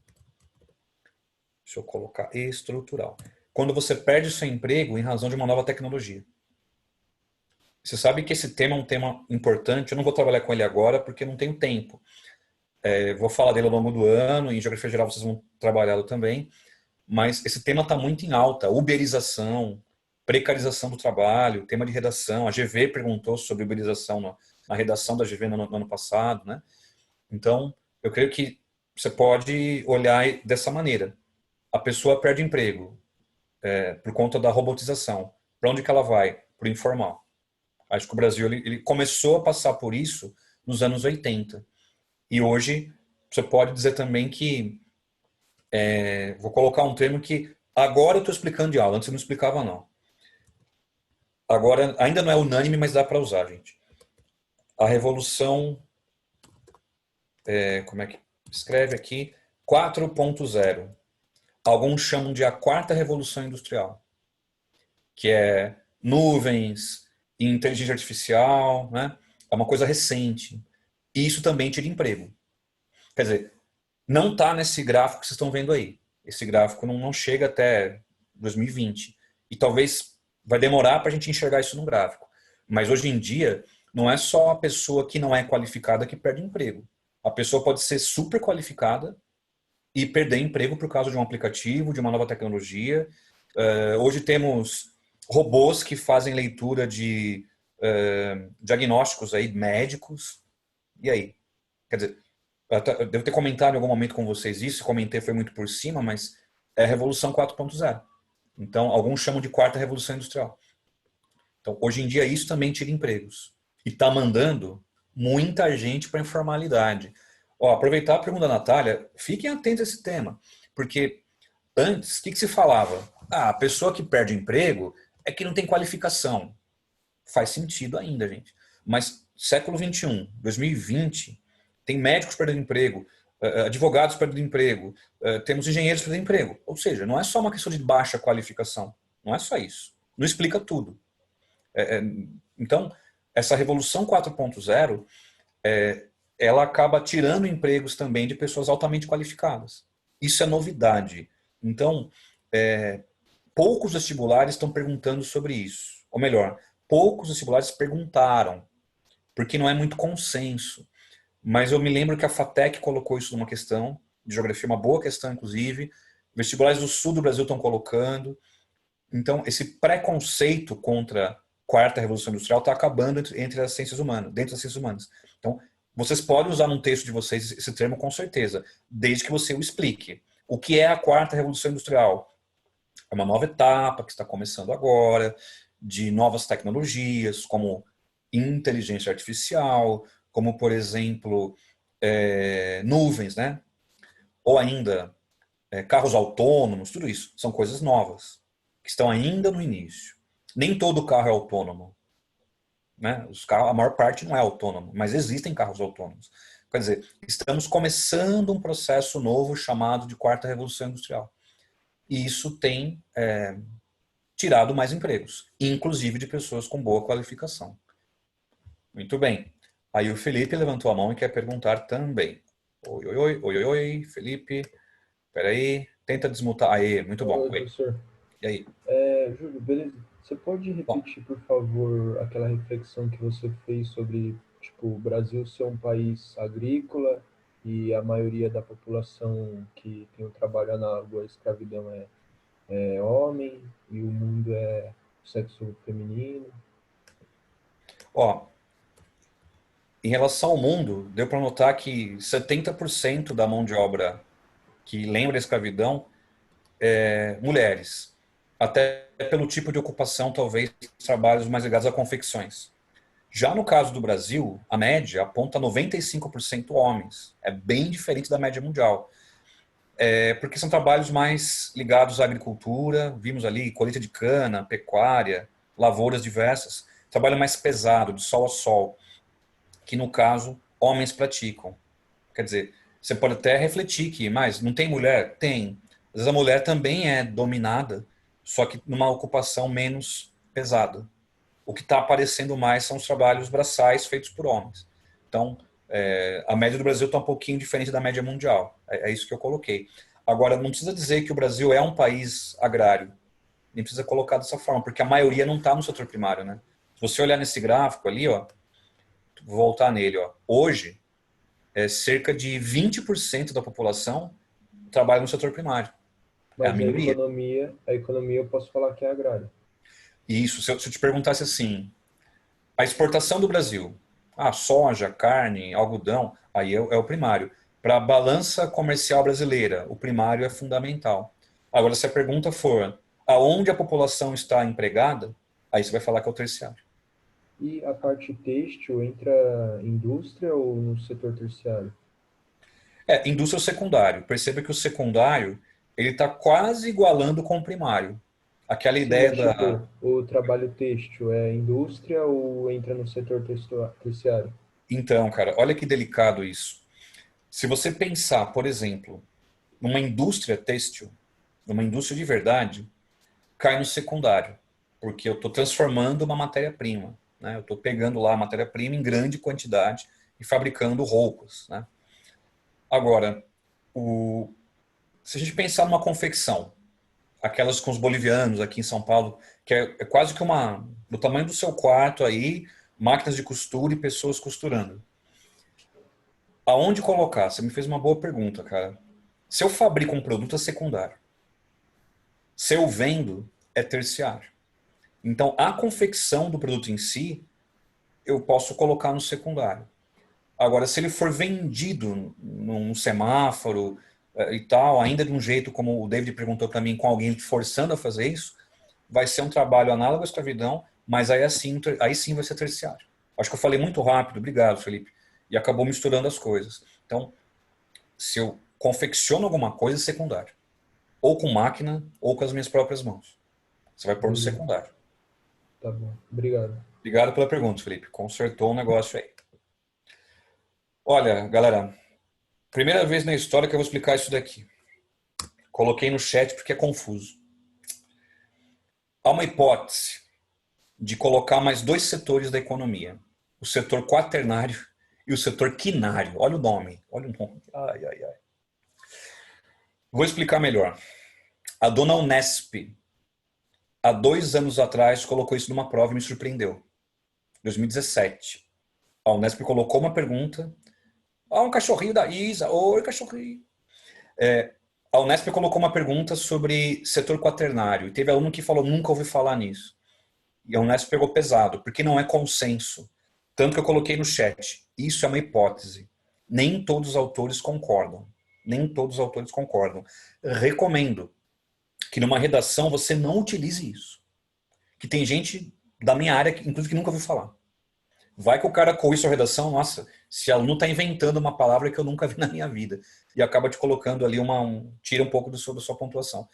Deixa eu colocar estrutural. Quando você perde o seu emprego em razão de uma nova tecnologia. Você sabe que esse tema é um tema importante, eu não vou trabalhar com ele agora porque não tenho tempo. Vou falar dele ao longo do ano, em Geografia Geral vocês vão trabalhá-lo também, mas esse tema está muito em alta, uberização, precarização do trabalho, tema de redação, a GV perguntou sobre uberização na redação da GV no ano passado, né? Então, eu creio que você pode olhar dessa maneira. A pessoa perde emprego por conta da robotização. Para onde que ela vai? Para o informal. Acho que o Brasil ele começou a passar por isso nos anos 80. E hoje, você pode dizer também que, vou colocar um termo que agora eu estou explicando de aula, antes eu não explicava não. Agora, ainda não é unânime, mas dá para usar, gente. A revolução, como é que escreve aqui? 4.0. Alguns chamam de a quarta revolução industrial, que é nuvens, inteligência artificial, né? É uma coisa recente. E isso também tira emprego. Quer dizer, não está nesse gráfico que vocês estão vendo aí. Esse gráfico não chega até 2020. E talvez vai demorar para a gente enxergar isso no gráfico. Mas hoje em dia, não é só a pessoa que não é qualificada que perde emprego. A pessoa pode ser super qualificada e perder emprego por causa de um aplicativo, de uma nova tecnologia. Hoje temos robôs que fazem leitura de diagnósticos aí, médicos. E aí? Quer dizer, eu devo ter comentado em algum momento com vocês isso, comentei foi muito por cima, mas é a Revolução 4.0. Então, alguns chamam de quarta Revolução Industrial. Então, hoje em dia, isso também tira empregos. E está mandando muita gente para a informalidade. Aproveitar a pergunta da Natália, fiquem atentos a esse tema, porque antes, o que se falava? A pessoa que perde emprego é que não tem qualificação. Faz sentido ainda, gente. Mas século XXI, 2020, tem médicos perdendo emprego, advogados perdendo emprego, temos engenheiros perdendo emprego. Ou seja, não é só uma questão de baixa qualificação. Não é só isso. Não explica tudo. Então, essa Revolução 4.0, ela acaba tirando empregos também de pessoas altamente qualificadas. Isso é novidade. Então, poucos vestibulares estão perguntando sobre isso. Ou melhor, poucos vestibulares perguntaram, porque não é muito consenso. Mas eu me lembro que a FATEC colocou isso numa questão de geografia, uma boa questão, inclusive. Vestibulares do sul do Brasil estão colocando. Então, esse preconceito contra a quarta revolução industrial está acabando entre as ciências humanas, dentro das ciências humanas. Então, vocês podem usar num texto de vocês esse termo com certeza, desde que você o explique. O que é a quarta revolução industrial? É uma nova etapa que está começando agora, de novas tecnologias, como inteligência artificial, como, por exemplo, nuvens, né? Ou ainda carros autônomos, tudo isso. São coisas novas, que estão ainda no início. Nem todo carro é autônomo. Né? A maior parte não é autônomo, mas existem carros autônomos. Quer dizer, estamos começando um processo novo chamado de quarta revolução industrial. E isso tem tirado mais empregos, inclusive de pessoas com boa qualificação. Muito bem. Aí o Felipe levantou a mão e quer perguntar também. Oi, Felipe. Espera aí. Tenta desmutar. Aí, muito bom. Oi, professor. E aí? Júlio, beleza? Você pode repetir, por favor, aquela reflexão que você fez sobre, tipo, o Brasil ser um país agrícola e a maioria da população que tem o trabalho análogo à escravidão é homem e o mundo é sexo feminino? Em relação ao mundo, deu para notar que 70% da mão de obra que lembra a escravidão é mulheres. Até pelo tipo de ocupação, talvez, trabalhos mais ligados a confecções. Já no caso do Brasil, a média aponta 95% homens. É bem diferente da média mundial. Porque são trabalhos mais ligados à agricultura, vimos ali colheita de cana, pecuária, lavouras diversas. Trabalho mais pesado, de sol a sol, que no caso, homens praticam. Quer dizer, você pode até refletir que, mas não tem mulher? Tem. Às vezes a mulher também é dominada, só que numa ocupação menos pesada. O que está aparecendo mais são os trabalhos braçais feitos por homens. Então, a média do Brasil está um pouquinho diferente da média mundial. É isso que eu coloquei. Agora, não precisa dizer que o Brasil é um país agrário. Nem precisa colocar dessa forma, porque a maioria não está no setor primário, né? Se você olhar nesse gráfico ali, ó, vou voltar nele, ó. Hoje, cerca de 20% da população trabalha no setor primário. É a Mas minoria. a economia eu posso falar que é agrária. Isso, se eu te perguntasse assim, a exportação do Brasil, soja, carne, algodão, aí é o primário. Para a balança comercial brasileira, o primário é fundamental. Agora, se a pergunta for aonde a população está empregada, aí você vai falar que é o terciário. E a parte têxtil entra indústria ou no setor terciário? Indústria é o secundário. Perceba que o secundário ele está quase igualando com o primário. Aquela Sim, ideia mas da... tipo, o trabalho têxtil é indústria ou entra no setor terciário? Então, cara, olha que delicado isso. Se você pensar, por exemplo, numa indústria têxtil, numa indústria de verdade, cai no secundário, porque eu estou transformando uma matéria-prima, né? Eu estou pegando lá a matéria-prima em grande quantidade e fabricando roupas, né? Agora, se a gente pensar numa confecção, aquelas com os bolivianos aqui em São Paulo, que é quase que do tamanho do seu quarto aí, máquinas de costura e pessoas costurando. Aonde colocar? Você me fez uma boa pergunta, cara. Se eu fabrico um produto, é secundário. Se eu vendo, é terciário. Então, a confecção do produto em si, eu posso colocar no secundário. Agora, se ele for vendido num semáforo e tal, ainda de um jeito como o David perguntou para mim, com alguém forçando a fazer isso, vai ser um trabalho análogo à escravidão, mas aí sim vai ser terciário. Acho que eu falei muito rápido, obrigado, Felipe, e acabou misturando as coisas. Então, se eu confecciono alguma coisa, é secundário. Ou com máquina, ou com as minhas próprias mãos. Você vai pôr no Beleza. secundário. Tá bom. Obrigado. Obrigado pela pergunta, Felipe. Consertou um negócio aí. Olha, galera, primeira vez na história que eu vou explicar isso daqui. Coloquei no chat porque é confuso. Há uma hipótese de colocar mais dois setores da economia. O setor quaternário e o setor quinário. Olha o nome. Olha o nome. Ai, ai, ai. Vou explicar melhor. A dona Unesp, há 2 anos atrás, colocou isso numa prova e me surpreendeu. 2017. A Unesp colocou uma pergunta. Um cachorrinho da Isa. Oi, cachorrinho. A Unesp colocou uma pergunta sobre setor quaternário. E teve aluno que falou, nunca ouvi falar nisso. E a Unesp pegou pesado, porque não é consenso. Tanto que eu coloquei no chat. Isso é uma hipótese. Nem todos os autores concordam. Nem todos os autores concordam. Recomendo que numa redação você não utilize isso. Que tem gente da minha área, inclusive, que nunca ouviu falar. Vai que o cara com isso a redação, nossa, esse aluno está inventando uma palavra que eu nunca vi na minha vida. E acaba te colocando ali tira um pouco da sua pontuação.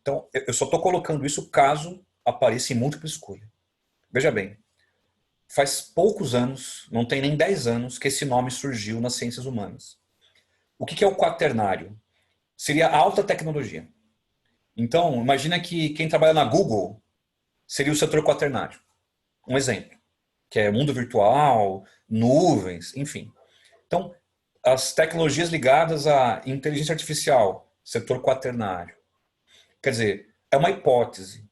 Então, eu só estou colocando isso caso apareça em múltipla escolha. Veja bem, faz poucos anos, não tem nem 10 anos, que esse nome surgiu nas ciências humanas. O que é o quaternário? Seria alta tecnologia. Então, imagina que quem trabalha na Google seria o setor quaternário. Um exemplo, que é mundo virtual, nuvens, enfim. Então, as tecnologias ligadas à inteligência artificial, setor quaternário. Quer dizer, é uma hipótese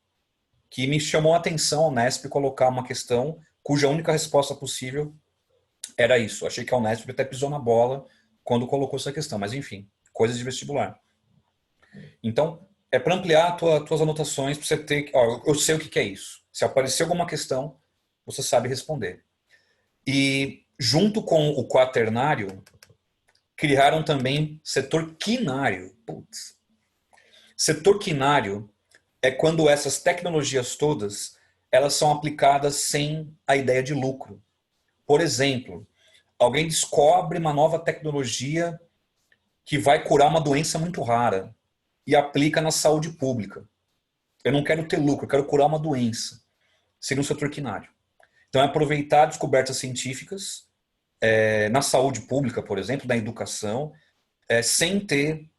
que me chamou a atenção a Unesp colocar uma questão cuja única resposta possível era isso. Achei que a Unesp até pisou na bola quando colocou essa questão, mas enfim, coisas de vestibular. Então, é para ampliar tuas anotações, para você ter... eu sei o que é isso. Se aparecer alguma questão, você sabe responder. E, junto com o quaternário, criaram também setor quinário. Putz. Setor quinário é quando essas tecnologias todas elas são aplicadas sem a ideia de lucro. Por exemplo, alguém descobre uma nova tecnologia que vai curar uma doença muito rara e aplica na saúde pública. Eu não quero ter lucro, eu quero curar uma doença. Seria um setor quinário. Então, é aproveitar descobertas científicas na saúde pública, por exemplo, na educação, sem ter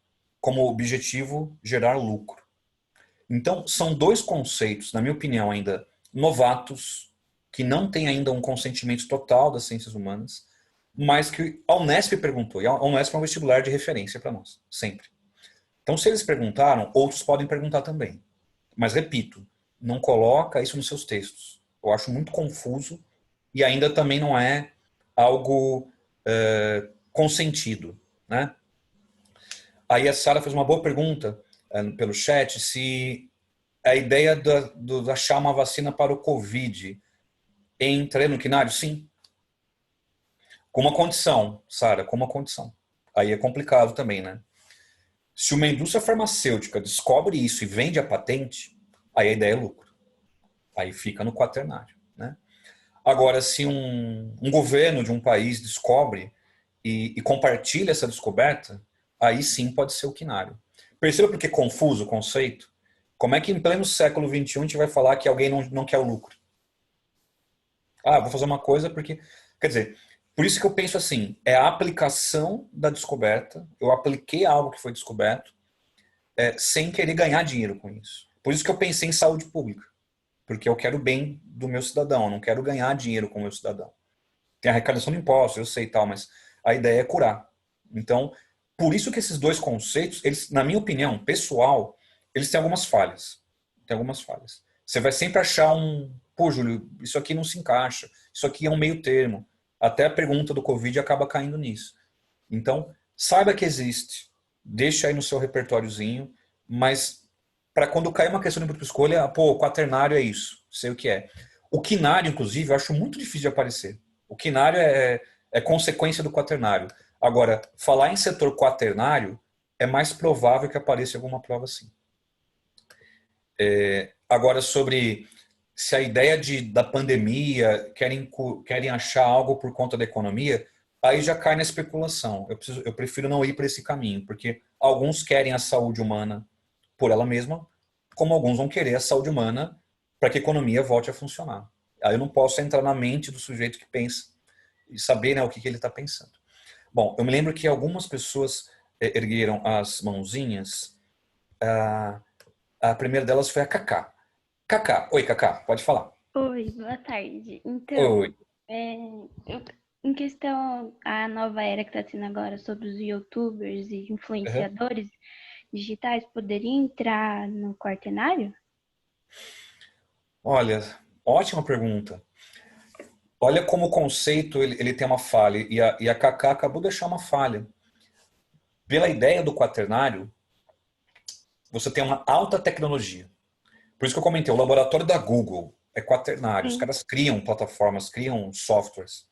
como objetivo gerar lucro. Então, são dois conceitos, na minha opinião, ainda novatos, que não têm ainda um consentimento total das ciências humanas, mas que a Unesp perguntou, e a Unesp é um vestibular de referência para nós, sempre. Então, se eles perguntaram, outros podem perguntar também. Mas, repito, não coloca isso nos seus textos. Eu acho muito confuso e ainda também não é algo consentido, né? Aí a Sara fez uma boa pergunta pelo chat, se a ideia de achar uma vacina para o Covid entra no quinário? Sim. Com uma condição, Sara, com uma condição. Aí é complicado também, né? Se uma indústria farmacêutica descobre isso e vende a patente, aí a ideia é lucro. Aí fica no quaternário, né? Agora, se um governo de um país descobre e compartilha essa descoberta, aí sim pode ser o quinário. Perceba porque é confuso o conceito? Como é que em pleno século XXI a gente vai falar que alguém não quer o lucro? Ah, vou fazer uma coisa porque... Quer dizer, por isso que eu penso assim, é a aplicação da descoberta, eu apliquei algo que foi descoberto, sem querer ganhar dinheiro com isso. Por isso que eu pensei em saúde pública, porque eu quero o bem do meu cidadão, eu não quero ganhar dinheiro com o meu cidadão. Tem a arrecadação de impostos, eu sei e tal, mas a ideia é curar. Então, por isso que esses dois conceitos, eles, na minha opinião, pessoal, eles têm algumas falhas. Tem algumas falhas. Você vai sempre achar pô, Júlio, isso aqui não se encaixa, isso aqui é um meio termo. Até a pergunta do Covid acaba caindo nisso. Então, saiba que existe, deixa aí no seu repertóriozinho, mas para quando cair uma questão de múltipla escolha, pô, o quaternário é isso, sei o que é. O quinário, inclusive, eu acho muito difícil de aparecer. O quinário é consequência do quaternário. Agora, falar em setor quaternário é mais provável que apareça alguma prova assim. Agora, sobre se a ideia da pandemia querem achar algo por conta da economia, aí já cai na especulação. Eu prefiro não ir para esse caminho, porque alguns querem a saúde humana por ela mesma, como alguns vão querer a saúde humana para que a economia volte a funcionar. Aí eu não posso entrar na mente do sujeito que pensa e saber, né, o que ele está pensando. Bom, eu me lembro que algumas pessoas ergueram as mãozinhas. A primeira delas foi a Cacá. Cacá, oi Cacá, pode falar. Oi, boa tarde. Então, Oi. em questão a nova era que está tendo agora sobre os YouTubers e influenciadores digitais, poderia entrar no quaternário? Olha, ótima pergunta. Olha como o conceito ele tem uma falha, e a Cacá acabou de deixar uma falha. Pela ideia do quaternário, você tem uma alta tecnologia. Por isso que eu comentei, o laboratório da Google é quaternário. Os caras criam plataformas, criam softwares.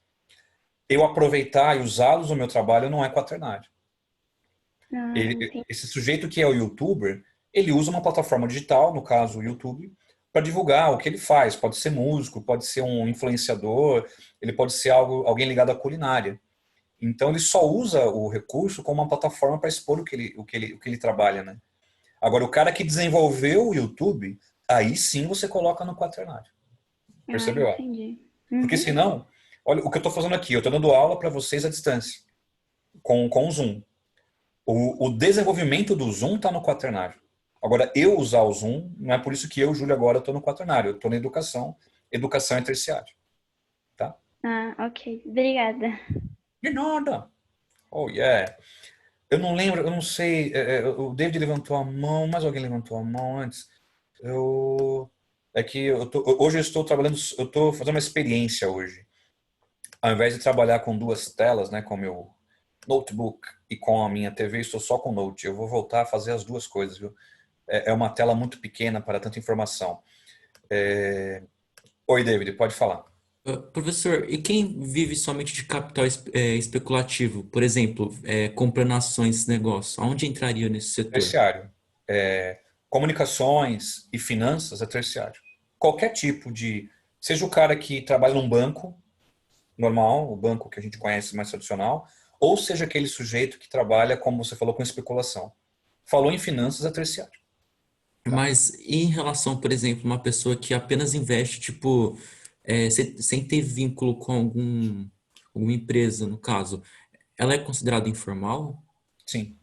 Eu aproveitar e usá-los no meu trabalho não é quaternário. Esse sujeito que é o youtuber, ele usa uma plataforma digital, no caso o YouTube, para divulgar o que ele faz. Pode ser músico, pode ser um influenciador, ele pode ser alguém ligado à culinária. Então ele só usa o recurso como uma plataforma para expor o que ele trabalha, né? Agora, o cara que desenvolveu o YouTube, aí sim você coloca no quaternário. Percebeu? Entendi. Porque senão, olha o que eu estou fazendo aqui, eu estou dando aula para vocês à distância, com o Zoom. O desenvolvimento do Zoom está no quaternário. Agora, eu usar o Zoom, não é por isso que eu, Júlio, agora estou no quaternário. Eu estou na educação. Educação é terciário. Tá? Ok. Obrigada. De nada. Oh, yeah. Eu não lembro, eu não sei. O David levantou a mão, mas alguém levantou a mão antes. Hoje eu estou trabalhando, eu estou fazendo uma experiência hoje. Ao invés de trabalhar com duas telas, né, com o meu notebook e com a minha TV, estou só com o Note. Eu vou voltar a fazer as duas coisas, viu? É uma tela muito pequena para tanta informação. Oi, David, pode falar. Professor, e quem vive somente de capital especulativo? Por exemplo, comprando ações, negócio, aonde entraria nesse setor? Terciário. Comunicações e finanças é terciário. Qualquer tipo de... Seja o cara que trabalha num banco normal, o banco que a gente conhece mais tradicional, ou seja aquele sujeito que trabalha, como você falou, com especulação. Falou em finanças é terciário. Mas e em relação, por exemplo, uma pessoa que apenas investe, tipo, sem ter vínculo com alguma empresa, no caso, ela é considerada informal? Sim.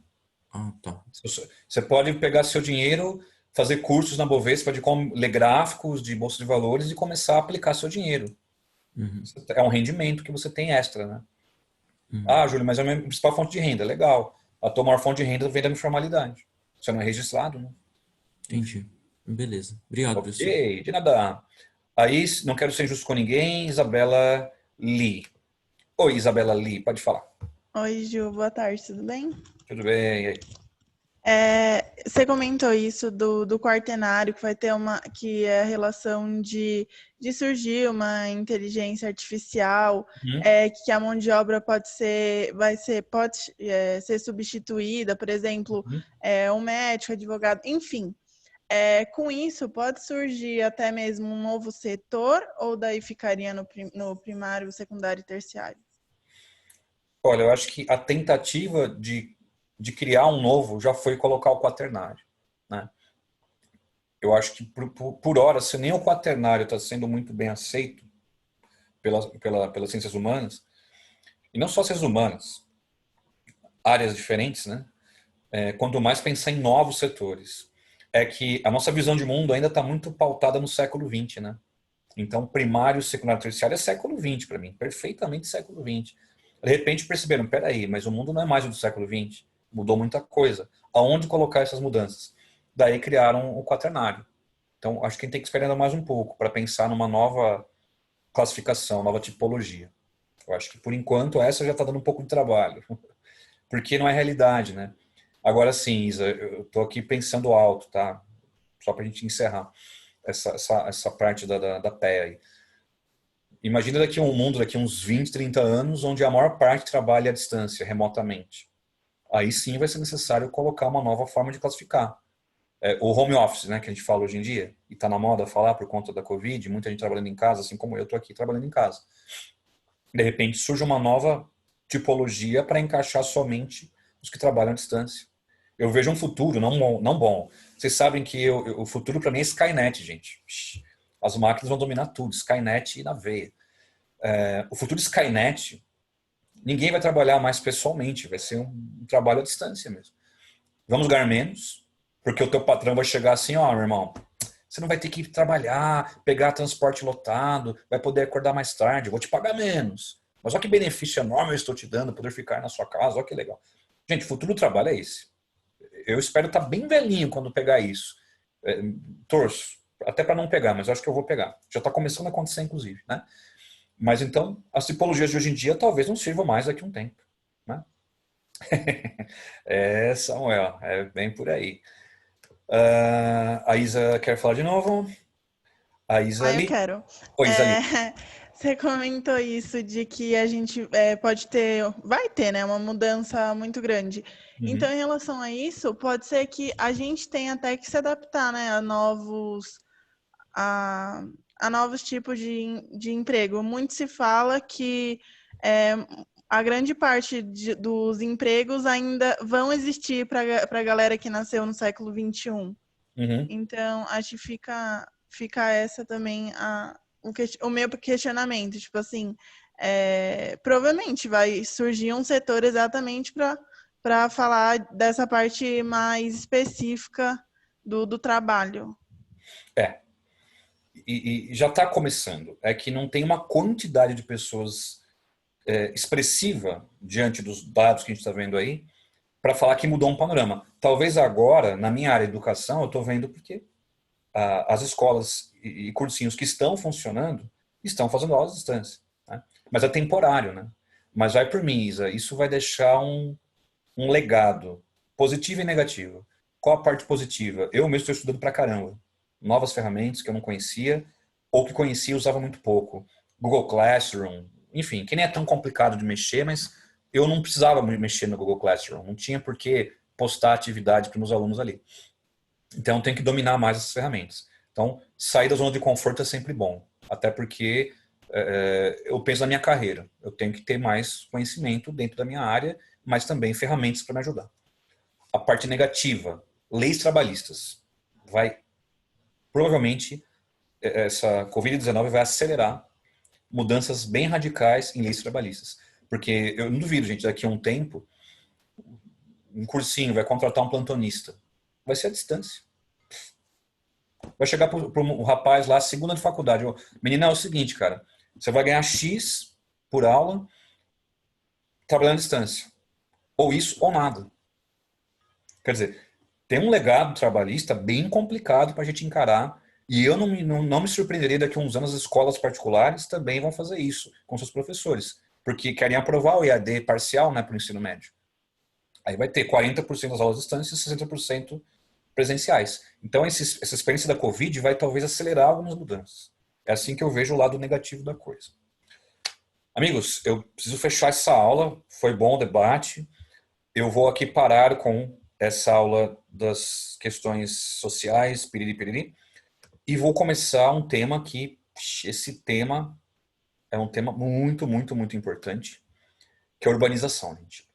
Ah, tá. Você pode pegar seu dinheiro, fazer cursos na Bovespa de como ler gráficos de bolsa de valores e começar a aplicar seu dinheiro. Uhum, É um rendimento que você tem extra, né? uhum. Ah, Júlio, mas é a minha principal fonte de renda. Legal. A tua maior fonte de renda vem da informalidade. Você não é registrado, né? Entendi. Beleza. Obrigado, professor. Ok, de nada. Aí, não quero ser injusto com ninguém, Isabela Lee. Oi, Isabela Lee, pode falar. Oi, Ju, boa tarde, tudo bem? Tudo bem? E aí? Você comentou isso do quaternário, que vai ter que é a relação de surgir uma inteligência artificial, Uhum. que a mão de obra pode ser substituída, por exemplo, Uhum. Um médico, advogado, enfim. Com isso, pode surgir até mesmo um novo setor, ou daí ficaria no primário, secundário e terciário? Olha, eu acho que a tentativa de criar um novo já foi colocar o quaternário, né? Eu acho que por hora, se nem o quaternário está sendo muito bem aceito pelas ciências humanas, e não só ciências humanas, áreas diferentes, né? Quanto mais pensar em novos setores. É que a nossa visão de mundo ainda está muito pautada no século XX, né? Então, primário, secundário, terciário é século XX para mim, perfeitamente século XX. De repente perceberam, peraí, mas o mundo não é mais o do século XX, mudou muita coisa. Aonde colocar essas mudanças? Daí criaram o quaternário. Então, acho que a gente tem que esperar ainda mais um pouco para pensar numa nova classificação, nova tipologia. Eu acho que, por enquanto, essa já está dando um pouco de trabalho, porque não é realidade, né? Agora sim, Isa, eu estou aqui pensando alto, tá? Só para a gente encerrar essa parte da PEA aí. Imagina daqui a um mundo, daqui a uns 20, 30 anos, onde a maior parte trabalha à distância, remotamente. Aí sim vai ser necessário colocar uma nova forma de classificar. O home office, né, que a gente fala hoje em dia, e está na moda falar por conta da Covid, muita gente trabalhando em casa, assim como eu estou aqui trabalhando em casa. De repente surge uma nova tipologia para encaixar somente os que trabalham à distância. Eu vejo um futuro não bom. Vocês sabem que o futuro para mim é Skynet, gente. As máquinas vão dominar tudo, Skynet e na veia. O futuro Skynet, ninguém vai trabalhar mais pessoalmente, vai ser um trabalho à distância mesmo. Vamos ganhar menos, porque o teu patrão vai chegar assim, ó, meu irmão, você não vai ter que ir trabalhar, pegar transporte lotado, vai poder acordar mais tarde, eu vou te pagar menos. Mas olha que benefício enorme eu estou te dando, poder ficar na sua casa, olha que legal. Gente, o futuro do trabalho é esse. Eu espero estar bem velhinho quando pegar isso. Torço, até para não pegar, mas acho que eu vou pegar. Já está começando a acontecer, inclusive, né? Mas então, as tipologias de hoje em dia talvez não sirvam mais daqui a um tempo, né? Samuel, é bem por aí. A Isa quer falar de novo? A Isa Eu ali? quero. Oi, Isa ali. Você comentou isso de que a gente vai ter, né, uma mudança muito grande. Então, Uhum. em relação a isso, pode ser que a gente tenha até que se adaptar, né, a, a novos tipos de emprego. Muito se fala que a grande parte dos empregos ainda vão existir para a galera que nasceu no século XXI. Uhum. Então, acho que fica essa também o meu questionamento. Tipo assim, provavelmente vai surgir um setor exatamente para falar dessa parte mais específica do trabalho. E já está começando. É que não tem uma quantidade de pessoas expressiva diante dos dados que a gente está vendo aí para falar que mudou um panorama. Talvez agora, na minha área de educação, eu estou vendo porque as escolas e cursinhos que estão funcionando estão fazendo aulas à distância, né? Mas é temporário, né? Mas vai por mim, Isa, isso vai deixar um legado positivo e negativo. Qual a parte positiva? Eu mesmo estou estudando pra caramba. Novas ferramentas que eu não conhecia, ou que conhecia e usava muito pouco. Google Classroom, enfim, que nem é tão complicado de mexer, mas eu não precisava mexer no Google Classroom. Não tinha por que postar atividade para os meus alunos ali. Então, tem que dominar mais essas ferramentas. Então, sair da zona de conforto é sempre bom. Até porque eu penso na minha carreira. Eu tenho que ter mais conhecimento dentro da minha área, mas também ferramentas para me ajudar. A parte negativa, leis trabalhistas. Provavelmente, essa Covid-19 vai acelerar mudanças bem radicais em leis trabalhistas. Porque eu não duvido, gente, daqui a um tempo, um cursinho, vai contratar um plantonista. Vai ser à distância. Vai chegar para o rapaz lá, segunda de faculdade. Menina, é o seguinte, cara. Você vai ganhar X por aula trabalhando à distância. Ou isso ou nada. Quer dizer, tem um legado trabalhista bem complicado para a gente encarar. E eu não me surpreenderia daqui a uns anos as escolas particulares também vão fazer isso com seus professores. Porque querem aprovar o EAD parcial, né, para o ensino médio. Aí vai ter 40% das aulas à distância e 60% presenciais. Então, essa experiência da Covid vai talvez acelerar algumas mudanças. É assim que eu vejo o lado negativo da coisa. Amigos, eu preciso fechar essa aula. Foi bom o debate. Eu vou aqui parar com essa aula das questões sociais, piriri, piriri, e vou começar um tema que, esse tema é um tema muito, muito, muito importante, que é a urbanização, gente.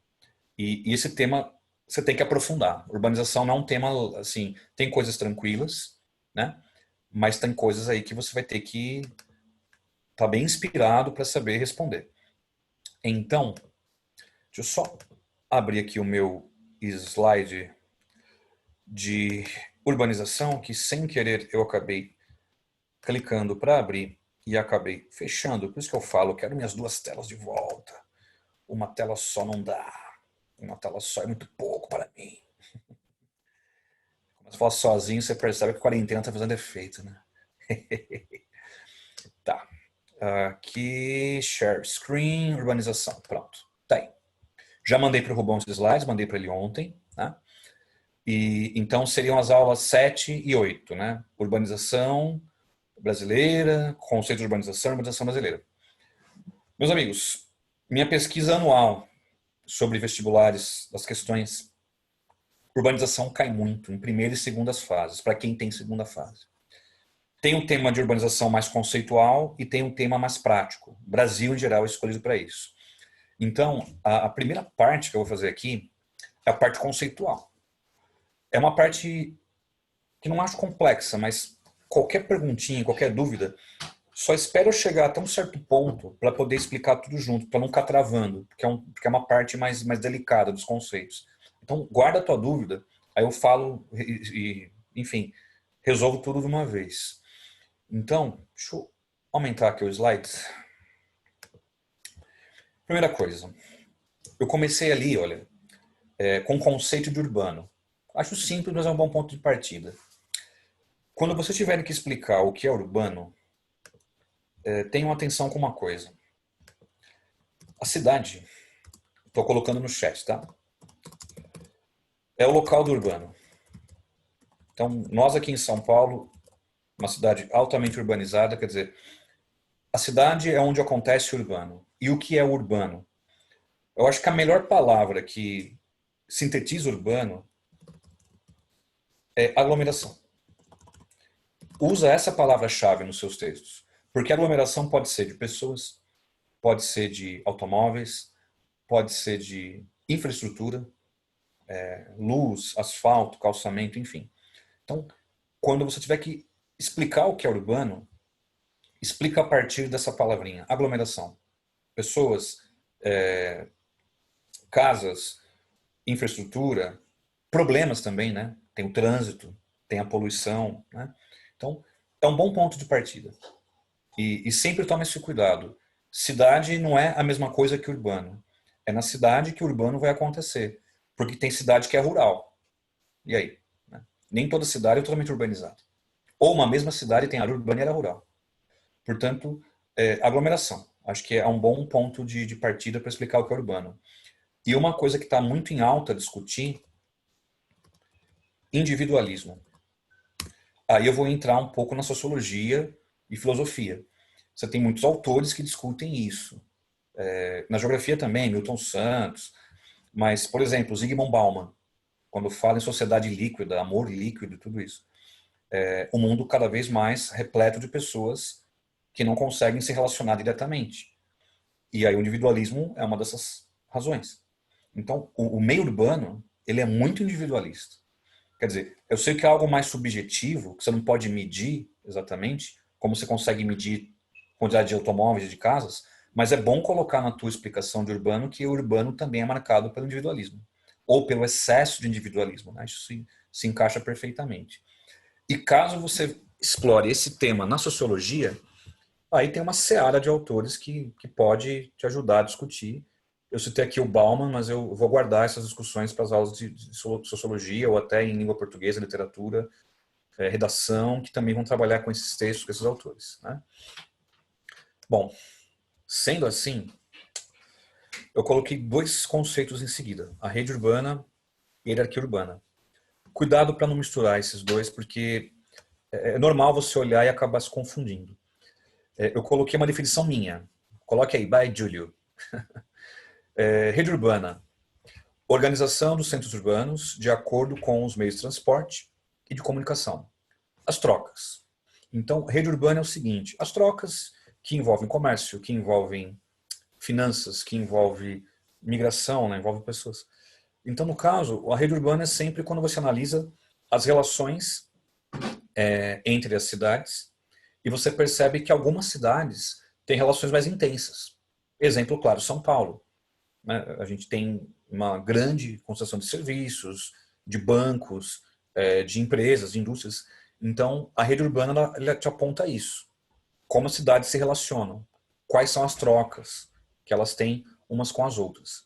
E esse tema você tem que aprofundar. Urbanização não é um tema, assim, tem coisas tranquilas, né? Mas tem coisas aí que você vai ter que estar bem inspirado para saber responder. Então, deixa eu só abrir aqui o meu slide de urbanização, que sem querer eu acabei clicando para abrir e acabei fechando. Por isso que eu falo, eu quero minhas duas telas de volta. Uma tela só não dá. Uma tela só é muito pouco para mim. Quando você fala sozinho, você percebe que a quarentena está fazendo efeito, né? Tá. Aqui, share screen, urbanização. Pronto. Tá aí. Já mandei para o Rubão esses slides, mandei para ele ontem, né? E então seriam as aulas 7 e 8, né? Urbanização brasileira, conceito de urbanização, urbanização brasileira. Meus amigos, minha pesquisa anual sobre vestibulares, das questões urbanização cai muito em primeira e segundas fases, para quem tem segunda fase. Tem um tema de urbanização mais conceitual e tem um tema mais prático. O Brasil, em geral, é escolhido para isso. Então, a primeira parte que eu vou fazer aqui é a parte conceitual. É uma parte que não acho complexa, mas qualquer perguntinha, qualquer dúvida, só espero chegar até um certo ponto para poder explicar tudo junto, para não ficar travando, porque é uma parte mais delicada dos conceitos. Então, guarda a tua dúvida, aí eu falo e, enfim, resolvo tudo de uma vez. Então, deixa eu aumentar aqui o slide. Primeira coisa, eu comecei ali, olha, com o conceito de urbano. Acho simples, mas é um bom ponto de partida. Quando você tiver que explicar o que é urbano, tenham atenção com uma coisa. A cidade, estou colocando no chat, tá? É o local do urbano. Então, nós aqui em São Paulo, uma cidade altamente urbanizada, quer dizer, a cidade é onde acontece o urbano. E o que é urbano? Eu acho que a melhor palavra que sintetiza urbano é aglomeração. Usa essa palavra-chave nos seus textos. Porque aglomeração pode ser de pessoas, pode ser de automóveis, pode ser de infraestrutura, luz, asfalto, calçamento, enfim. Então, quando você tiver que explicar o que é urbano, explica a partir dessa palavrinha, aglomeração. Pessoas, casas, infraestrutura, problemas também, né? Tem o trânsito, tem a poluição, né? Então, é um bom ponto de partida. E sempre tome esse cuidado. Cidade não é a mesma coisa que urbano. É na cidade que o urbano vai acontecer. Porque tem cidade que é rural. E aí? Né? Nem toda cidade é totalmente urbanizada. Ou uma mesma cidade tem área urbana e área rural. Portanto, aglomeração. Acho que é um bom ponto de partida para explicar o que é urbano. E uma coisa que está muito em alta a discutir, individualismo. Aí eu vou entrar um pouco na sociologia e filosofia. Você tem muitos autores que discutem isso. Na geografia também, Milton Santos. Mas, por exemplo, Zygmunt Bauman, quando fala em sociedade líquida, amor líquido, tudo isso. O mundo cada vez mais repleto de pessoas que não conseguem se relacionar diretamente. E aí o individualismo é uma dessas razões. Então, o meio urbano, ele é muito individualista. Quer dizer, eu sei que é algo mais subjetivo, que você não pode medir exatamente, como você consegue medir a quantidade de automóveis e de casas, mas é bom colocar na tua explicação de urbano que o urbano também é marcado pelo individualismo. ou pelo excesso de individualismo, né? Isso se encaixa perfeitamente. E caso você explore esse tema na sociologia, aí tem uma seara de autores que pode te ajudar a discutir. Eu citei aqui o Bauman, mas eu vou guardar essas discussões para as aulas de sociologia ou até em língua portuguesa, literatura, redação, que também vão trabalhar com esses textos, com esses autores, né? Bom, sendo assim, eu coloquei 2 conceitos em seguida, a rede urbana e a hierarquia urbana. Cuidado para não misturar esses dois, porque é normal você olhar e acabar se confundindo. Eu coloquei uma definição minha. Coloque aí, by Júlio. Rede urbana. Organização dos centros urbanos de acordo com os meios de transporte e de comunicação. As trocas. Então, rede urbana é o seguinte, as trocas que envolvem comércio, que envolvem finanças, que envolvem migração, né, envolvem pessoas. Então, no caso, a rede urbana é sempre quando você analisa as relações entre as cidades e você percebe que algumas cidades têm relações mais intensas. Exemplo claro, São Paulo. Né? A gente tem uma grande concentração de serviços, de bancos, de empresas, de indústrias. Então, a rede urbana ela te aponta isso. Como as cidades se relacionam. Quais são as trocas que elas têm umas com as outras.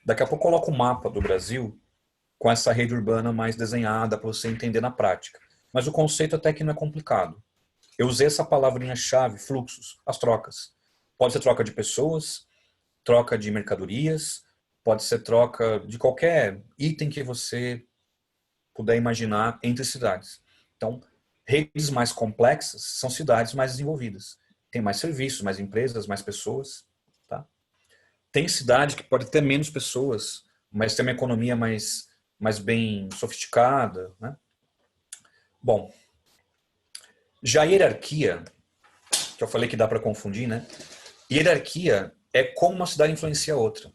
Daqui a pouco eu coloco um mapa do Brasil com essa rede urbana mais desenhada para você entender na prática. Mas o conceito até que não é complicado. Eu usei essa palavrinha-chave, fluxos, as trocas. Pode ser troca de pessoas, troca de mercadorias, pode ser troca de qualquer item que você puder imaginar entre cidades. Então, redes mais complexas são cidades mais desenvolvidas. Tem mais serviços, mais empresas, mais pessoas. Tá? Tem cidade que pode ter menos pessoas, mas tem uma economia mais bem sofisticada. Né? Bom, já a hierarquia, que eu falei que dá para confundir, né? Hierarquia é como uma cidade influencia a outra.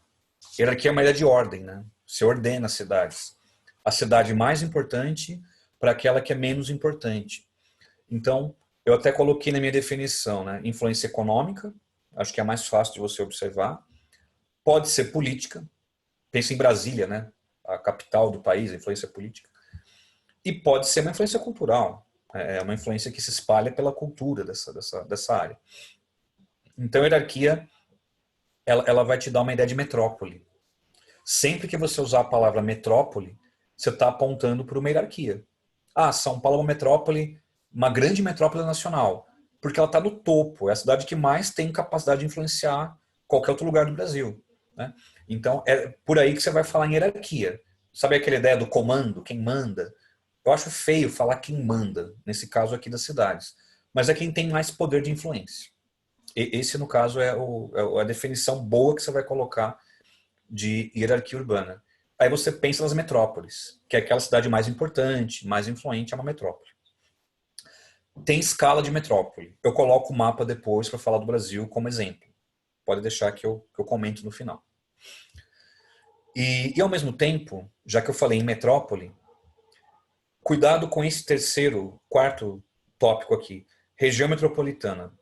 Hierarquia é uma ideia de ordem, né? Você ordena as cidades. A cidade mais importante para aquela que é menos importante. Então, eu até coloquei na minha definição, né? Influência econômica, acho que é mais fácil de você observar. Pode ser política. Pensa em Brasília, né? A capital do país, a influência política. E pode ser uma influência cultural. É uma influência que se espalha pela cultura dessa área. Então, a hierarquia, ela vai te dar uma ideia de metrópole. Sempre que você usar a palavra metrópole, você está apontando para uma hierarquia. Ah, São Paulo é uma metrópole, uma grande metrópole nacional, porque ela está no topo, é a cidade que mais tem capacidade de influenciar qualquer outro lugar do Brasil. Né? Então, é por aí que você vai falar em hierarquia. Sabe aquela ideia do comando, quem manda? Eu acho feio falar quem manda, nesse caso aqui das cidades. Mas é quem tem mais poder de influência. Esse, no caso, é a definição boa que você vai colocar de hierarquia urbana. Aí você pensa nas metrópoles, que é aquela cidade mais importante, mais influente, é uma metrópole. Tem escala de metrópole. Eu coloco o mapa depois para falar do Brasil como exemplo. Pode deixar que eu comento no final. E ao mesmo tempo, já que eu falei em metrópole, cuidado com esse quarto tópico aqui. Região metropolitana.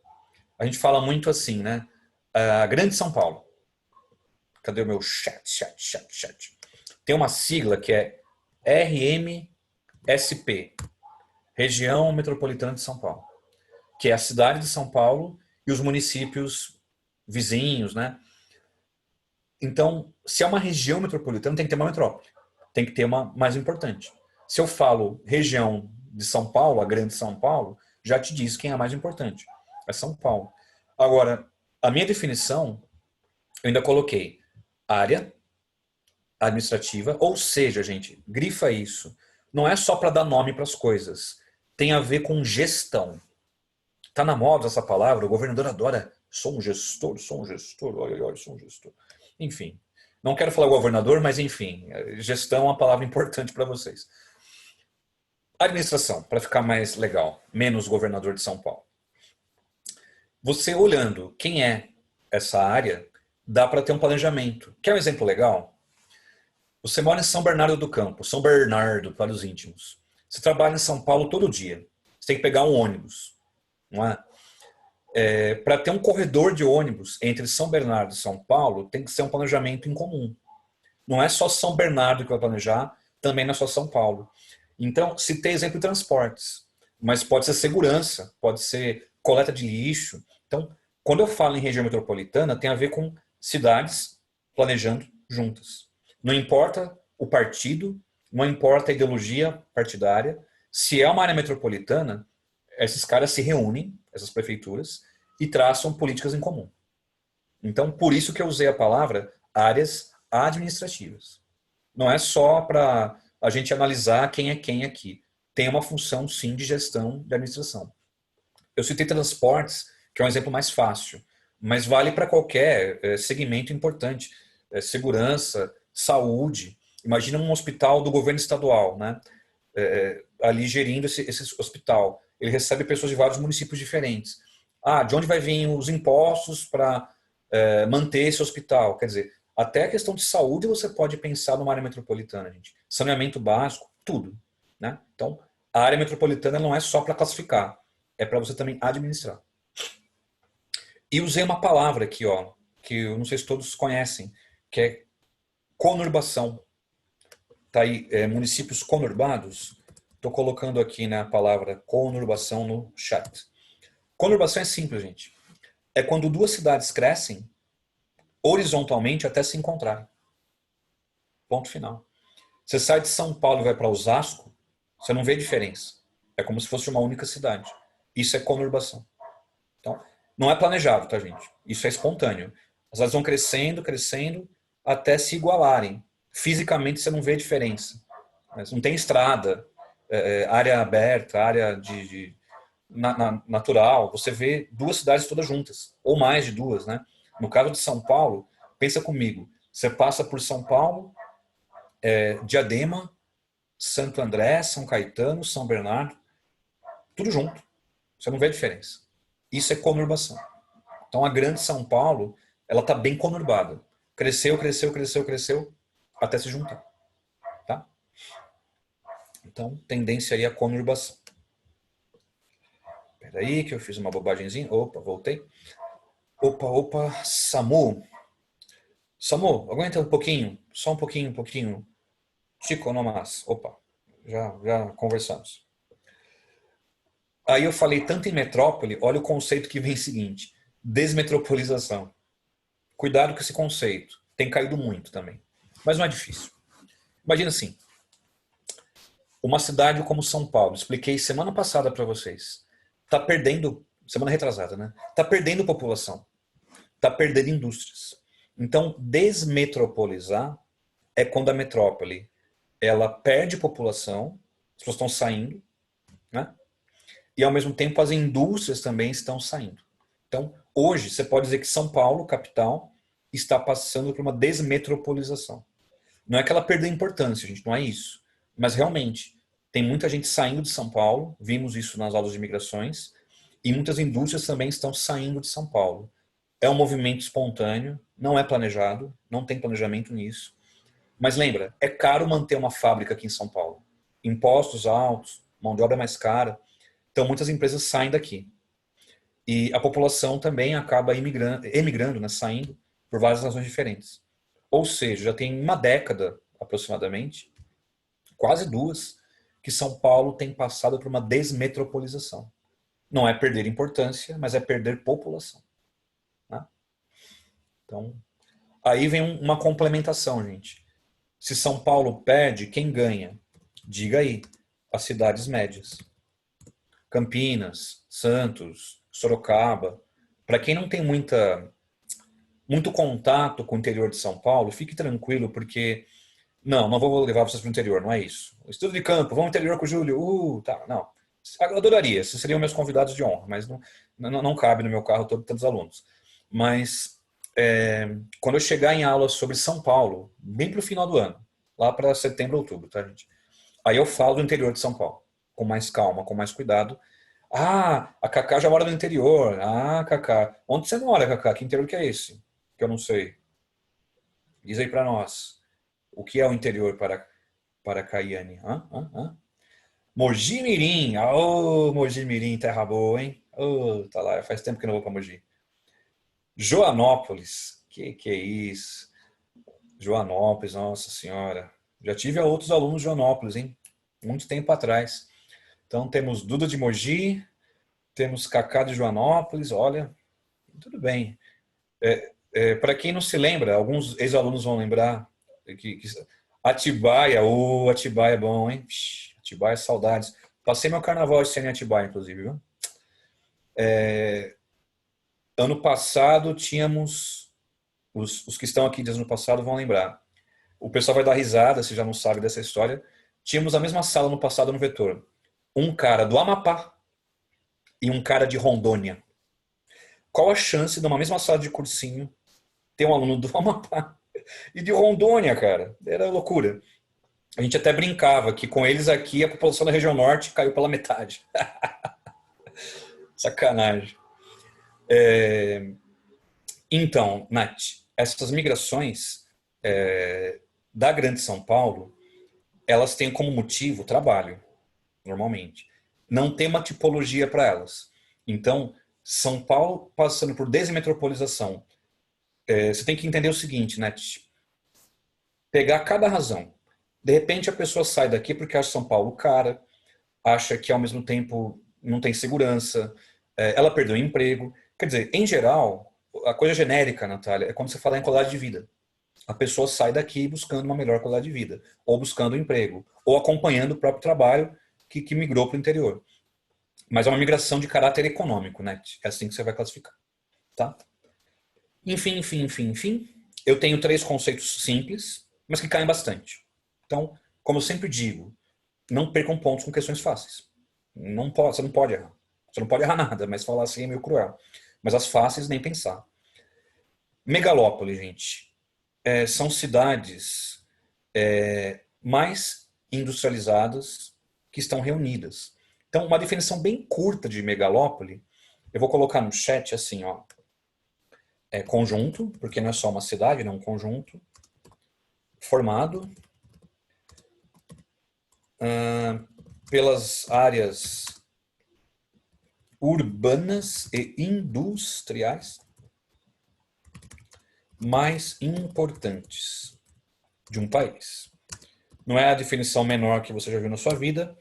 A gente fala muito assim, né? A Grande São Paulo. Cadê o meu chat? Tem uma sigla que é RMSP. Região Metropolitana de São Paulo. Que é a cidade de São Paulo e os municípios vizinhos, né? Então, se é uma região metropolitana, tem que ter uma metrópole. Tem que ter uma mais importante. Se eu falo região de São Paulo, a Grande São Paulo, já te diz quem é a mais importante. É São Paulo. Agora, a minha definição, eu ainda coloquei área administrativa, ou seja, gente, grifa isso. Não é só para dar nome para as coisas. Tem a ver com gestão. Tá na moda essa palavra, o governador adora, sou um gestor, olha, sou um gestor. Enfim, não quero falar governador, mas enfim, gestão é uma palavra importante para vocês. Administração, para ficar mais legal, menos governador de São Paulo. Você olhando quem é essa área, dá para ter um planejamento. Quer um exemplo legal? Você mora em São Bernardo do Campo, São Bernardo para os íntimos. Você trabalha em São Paulo todo dia. Você tem que pegar um ônibus. Não é? Para ter um corredor de ônibus entre São Bernardo e São Paulo, tem que ser um planejamento em comum. Não é só São Bernardo que vai planejar, também não é só São Paulo. Então, citei exemplo de transportes, mas pode ser segurança, pode ser coleta de lixo. Então, quando eu falo em região metropolitana, tem a ver com cidades planejando juntas. Não importa o partido, não importa a ideologia partidária. Se é uma área metropolitana, esses caras se reúnem, essas prefeituras, e traçam políticas em comum. Então, por isso que eu usei a palavra áreas administrativas. Não é só para a gente analisar quem é quem aqui. Tem uma função, sim, de gestão de administração. Eu citei transportes, que é um exemplo mais fácil, mas vale para qualquer segmento importante. Segurança, saúde. Imagina um hospital do governo estadual, né? Ali gerindo esse hospital. Ele recebe pessoas de vários municípios diferentes. De onde vai vir os impostos para manter esse hospital? Quer dizer, até a questão de saúde você pode pensar numa área metropolitana, gente. Saneamento básico, tudo, né? Então, a área metropolitana não é só para classificar, é para você também administrar. E usei uma palavra aqui, ó, que eu não sei se todos conhecem, que é conurbação. Tá aí, municípios conurbados. Estou colocando aqui, né, a palavra conurbação no chat. Conurbação é simples, gente. É quando duas cidades crescem horizontalmente até se encontrarem. Ponto final. Você sai de São Paulo e vai para Osasco, você não vê diferença. É como se fosse uma única cidade. Isso é conurbação. Então, não é planejado, tá, gente? Isso é espontâneo. As cidades vão crescendo, crescendo, até se igualarem. Fisicamente, você não vê diferença. Não tem estrada, área aberta, área natural. Você vê duas cidades todas juntas, ou mais de duas, né? No caso de São Paulo, pensa comigo. Você passa por São Paulo, Diadema, Santo André, São Caetano, São Bernardo, tudo junto. Você não vê a diferença. Isso é conurbação. Então a grande São Paulo, ela está bem conurbada. Cresceu, cresceu, cresceu, cresceu, até se juntar. Tá? Então, tendência aí a conurbação. Espera aí que eu fiz uma bobagemzinha. Opa, voltei. Opa, Samu. Samu, aguenta um pouquinho. Só um pouquinho. Chico, não mais. Opa, já conversamos. Aí eu falei tanto em metrópole, olha o conceito que vem seguinte. Desmetropolização. Cuidado com esse conceito. Tem caído muito também. Mas não é difícil. Imagina assim. Uma cidade como São Paulo, expliquei semana passada para vocês. Está perdendo, semana retrasada, né? Está perdendo população. Está perdendo indústrias. Então, desmetropolizar é quando a metrópole ela perde população, as pessoas estão saindo, né? E ao mesmo tempo as indústrias também estão saindo. Então, hoje, você pode dizer que São Paulo, capital, está passando por uma desmetropolização. Não é que ela perdeu importância, gente, não é isso. Mas realmente, tem muita gente saindo de São Paulo, vimos isso nas aulas de migrações, e muitas indústrias também estão saindo de São Paulo. É um movimento espontâneo, não é planejado, não tem planejamento nisso. Mas lembra, é caro manter uma fábrica aqui em São Paulo. Impostos altos, mão de obra mais cara. Então muitas empresas saem daqui. E a população também acaba emigrando, né, saindo por várias razões diferentes. Ou seja, já tem uma década aproximadamente, quase duas, que São Paulo tem passado por uma desmetropolização. Não é perder importância, mas é perder população. Né? Então, aí vem uma complementação, gente. Se São Paulo perde, quem ganha? Diga aí, as cidades médias. Campinas, Santos, Sorocaba. Para quem não tem muito contato com o interior de São Paulo, fique tranquilo, porque não vou levar vocês para o interior, não é isso. Estudo de campo, vamos ao interior com o Júlio. Tá, não. Eu adoraria, esses seriam meus convidados de honra, mas não cabe no meu carro tantos alunos. Mas quando eu chegar em aula sobre São Paulo, bem para o final do ano, lá para setembro, outubro, tá, gente? Aí eu falo do interior de São Paulo, com mais calma, com mais cuidado. A Cacá já mora no interior. Cacá. Onde você mora, Cacá? Que interior que é esse? Que eu não sei. Diz aí para nós. O que é o interior para Caiane? Mogi Mirim. Mogi Mirim, terra boa, hein? Tá lá, faz tempo que não vou para Mogi. Joanópolis. Que é isso? Joanópolis, nossa senhora. Já tive outros alunos de Joanópolis, hein? Muito tempo atrás. Então temos Duda de Mogi, temos Cacá de Joanópolis, olha, tudo bem. Para quem não se lembra, alguns ex-alunos vão lembrar que Atibaia, Atibaia é bom, hein? Atibaia, saudades. Passei meu carnaval esse ano em Atibaia, inclusive, viu? Ano passado tínhamos, os que estão aqui desde o ano passado vão lembrar. O pessoal vai dar risada, se já não sabe dessa história. Tínhamos a mesma sala no passado no Vetor. Um cara do Amapá e um cara de Rondônia. Qual a chance de uma mesma sala de cursinho ter um aluno do Amapá e de Rondônia, cara? Era loucura. A gente até brincava que com eles aqui a população da região norte caiu pela metade. Sacanagem. Então, Nath, essas migrações da Grande São Paulo, elas têm como motivo o trabalho, normalmente. Não tem uma tipologia para elas. Então, São Paulo passando por desmetropolização. Você tem que entender o seguinte, Nath. Pegar cada razão. De repente a pessoa sai daqui porque acha São Paulo cara, acha que ao mesmo tempo não tem segurança, ela perdeu o emprego. Quer dizer, em geral, a coisa genérica, Natália, é quando você fala em qualidade de vida. A pessoa sai daqui buscando uma melhor qualidade de vida, ou buscando um emprego, ou acompanhando o próprio trabalho que migrou para o interior. Mas é uma migração de caráter econômico, né? É assim que você vai classificar. Tá? Enfim. Eu tenho 3 conceitos simples, mas que caem bastante. Então, como eu sempre digo, não percam pontos com questões fáceis. Você não pode errar. Você não pode errar nada, mas falar assim é meio cruel. Mas as fáceis, nem pensar. Megalópole, gente. São cidades mais industrializadas que estão reunidas. Então, uma definição bem curta de megalópole, eu vou colocar no chat assim, ó. Conjunto, porque não é só uma cidade, não é um conjunto, formado pelas áreas urbanas e industriais mais importantes de um país. Não é a definição menor que você já viu na sua vida,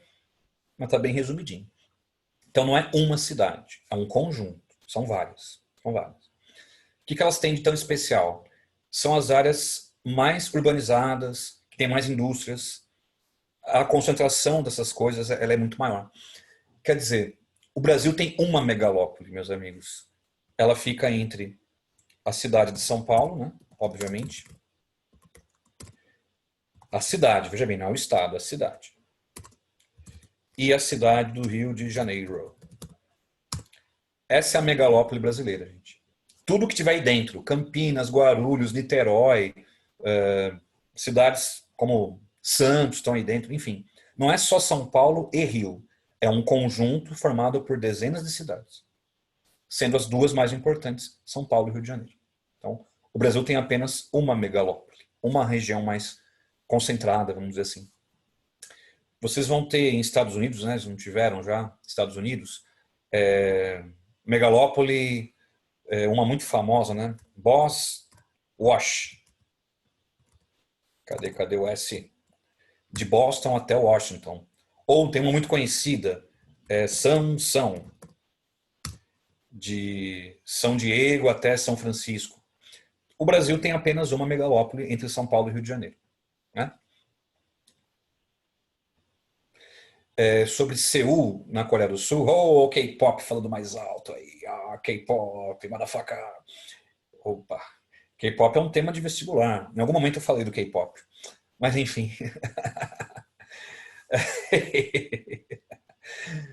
mas está bem resumidinho. Então não é uma cidade, é um conjunto. São várias. O que elas têm de tão especial? São as áreas mais urbanizadas, que têm mais indústrias. A concentração dessas coisas ela é muito maior. Quer dizer, o Brasil tem uma megalópole, meus amigos. Ela fica entre a cidade de São Paulo, né? Obviamente. A cidade, veja bem, não é o estado, a cidade. E a cidade do Rio de Janeiro. Essa é a megalópole brasileira, gente. Tudo que tiver aí dentro, Campinas, Guarulhos, Niterói, cidades como Santos estão aí dentro, enfim. Não é só São Paulo e Rio. É um conjunto formado por dezenas de cidades. Sendo as 2 mais importantes, São Paulo e Rio de Janeiro. Então, o Brasil tem apenas uma megalópole. Uma região mais concentrada, vamos dizer assim. Vocês vão ter em Estados Unidos, né? Se não tiveram já, Estados Unidos, megalópole, uma muito famosa, né? Boss Wash. Cadê o S? De Boston até Washington. Ou tem uma muito conhecida, São. De São Diego até São Francisco. O Brasil tem apenas uma megalópole entre São Paulo e Rio de Janeiro. Né? Sobre Seul, na Coreia do Sul. Oh, K-pop falando mais alto aí. K-pop, motherfucker. Opa. K-pop é um tema de vestibular. Em algum momento eu falei do K-pop. Mas enfim.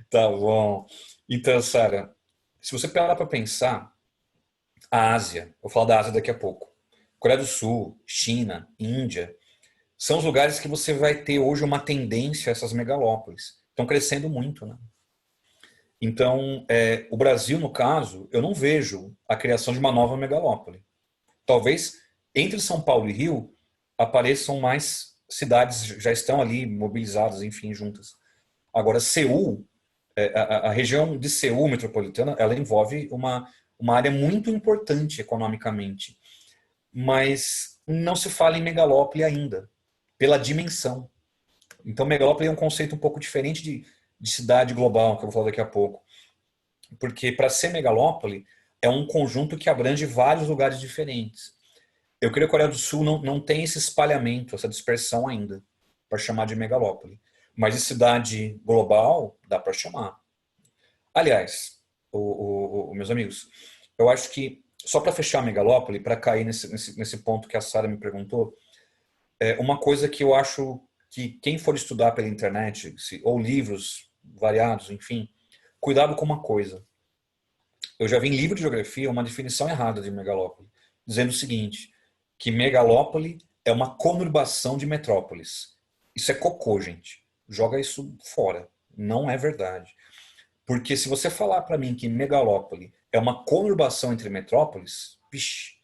Tá bom. Então, Sara, se você parar para pensar, a Ásia, vou falar da Ásia daqui a pouco. Coreia do Sul, China, Índia, são os lugares que você vai ter hoje uma tendência a essas megalópoles. Estão crescendo muito, né? Então, o Brasil, no caso, eu não vejo a criação de uma nova megalópole. Talvez entre São Paulo e Rio apareçam mais cidades, já estão ali mobilizadas, enfim, juntas. Agora, Seul, a região de Seul metropolitana, ela envolve uma área muito importante economicamente. Mas não se fala em megalópole ainda, pela dimensão. Então, megalópole é um conceito um pouco diferente de cidade global, que eu vou falar daqui a pouco. Porque para ser megalópole, é um conjunto que abrange vários lugares diferentes. Eu creio que a Coreia do Sul não tem esse espalhamento, essa dispersão ainda, para chamar de megalópole. Mas de cidade global, dá para chamar. Aliás, meus amigos, eu acho que, só para fechar a megalópole, para cair nesse ponto que a Sara me perguntou, uma coisa que eu acho que quem for estudar pela internet, ou livros variados, enfim, cuidado com uma coisa. Eu já vi em livro de geografia uma definição errada de megalópole, dizendo o seguinte, que megalópole é uma conurbação de metrópoles. Isso é cocô, gente. Joga isso fora. Não é verdade. Porque se você falar para mim que megalópole é uma conurbação entre metrópoles, pixe.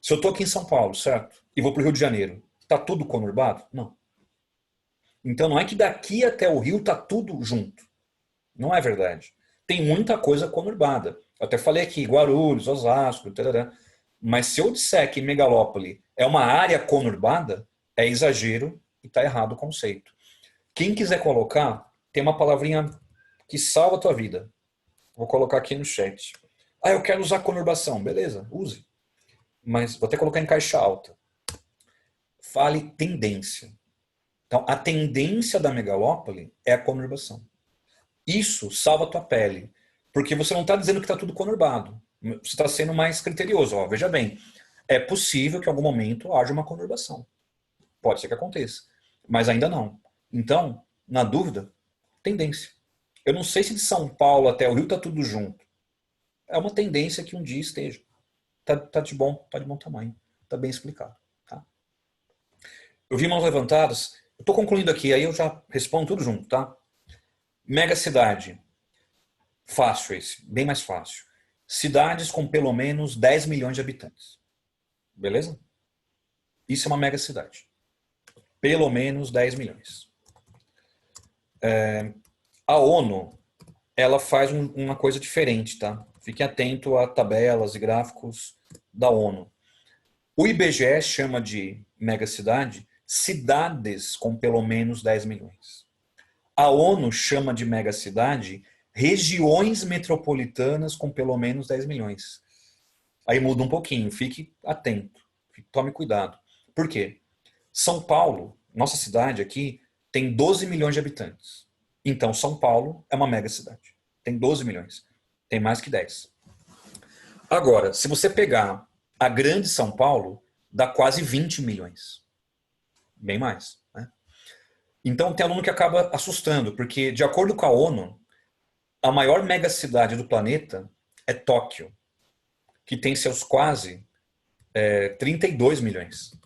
Se eu estou aqui em São Paulo, certo? E vou para o Rio de Janeiro, tá tudo conurbado? Não. Então não é que daqui até o Rio tá tudo junto. Não é verdade. Tem muita coisa conurbada. Eu até falei aqui, Guarulhos, Osasco, tarará. Mas se eu disser que megalópole é uma área conurbada, é exagero e está errado o conceito. Quem quiser colocar, tem uma palavrinha que salva a tua vida. Vou colocar aqui no chat. Eu quero usar conurbação. Beleza, use. Mas vou até colocar em caixa alta. Fale tendência. Então, a tendência da megalópole é a conurbação. Isso salva a tua pele. Porque você não está dizendo que está tudo conurbado. Você está sendo mais criterioso. Veja bem, é possível que em algum momento haja uma conurbação. Pode ser que aconteça. Mas ainda não. Então, na dúvida, tendência. Eu não sei se de São Paulo até o Rio está tudo junto. É uma tendência que um dia esteja. Tá de bom tamanho. Está bem explicado. Tá? Eu vi mãos levantadas. Eu estou concluindo aqui, aí eu já respondo tudo junto. Tá? Mega cidade. Fácil esse. Bem mais fácil. Cidades com pelo menos 10 milhões de habitantes. Beleza? Isso é uma mega cidade. Pelo menos 10 milhões. A ONU, ela faz uma coisa diferente, tá? Fique atento a tabelas e gráficos da ONU. O IBGE chama de megacidade cidades com pelo menos 10 milhões. A ONU chama de megacidade regiões metropolitanas com pelo menos 10 milhões. Aí muda um pouquinho, fique atento, tome cuidado. Por quê? São Paulo, nossa cidade aqui, tem 12 milhões de habitantes. Então, São Paulo é uma mega cidade. Tem 12 milhões. Tem mais que 10. Agora, se você pegar a grande São Paulo, dá quase 20 milhões. Bem mais. Né? Então, tem aluno que acaba assustando, porque, de acordo com a ONU, a maior megacidade do planeta é Tóquio, que tem seus quase 32 milhões.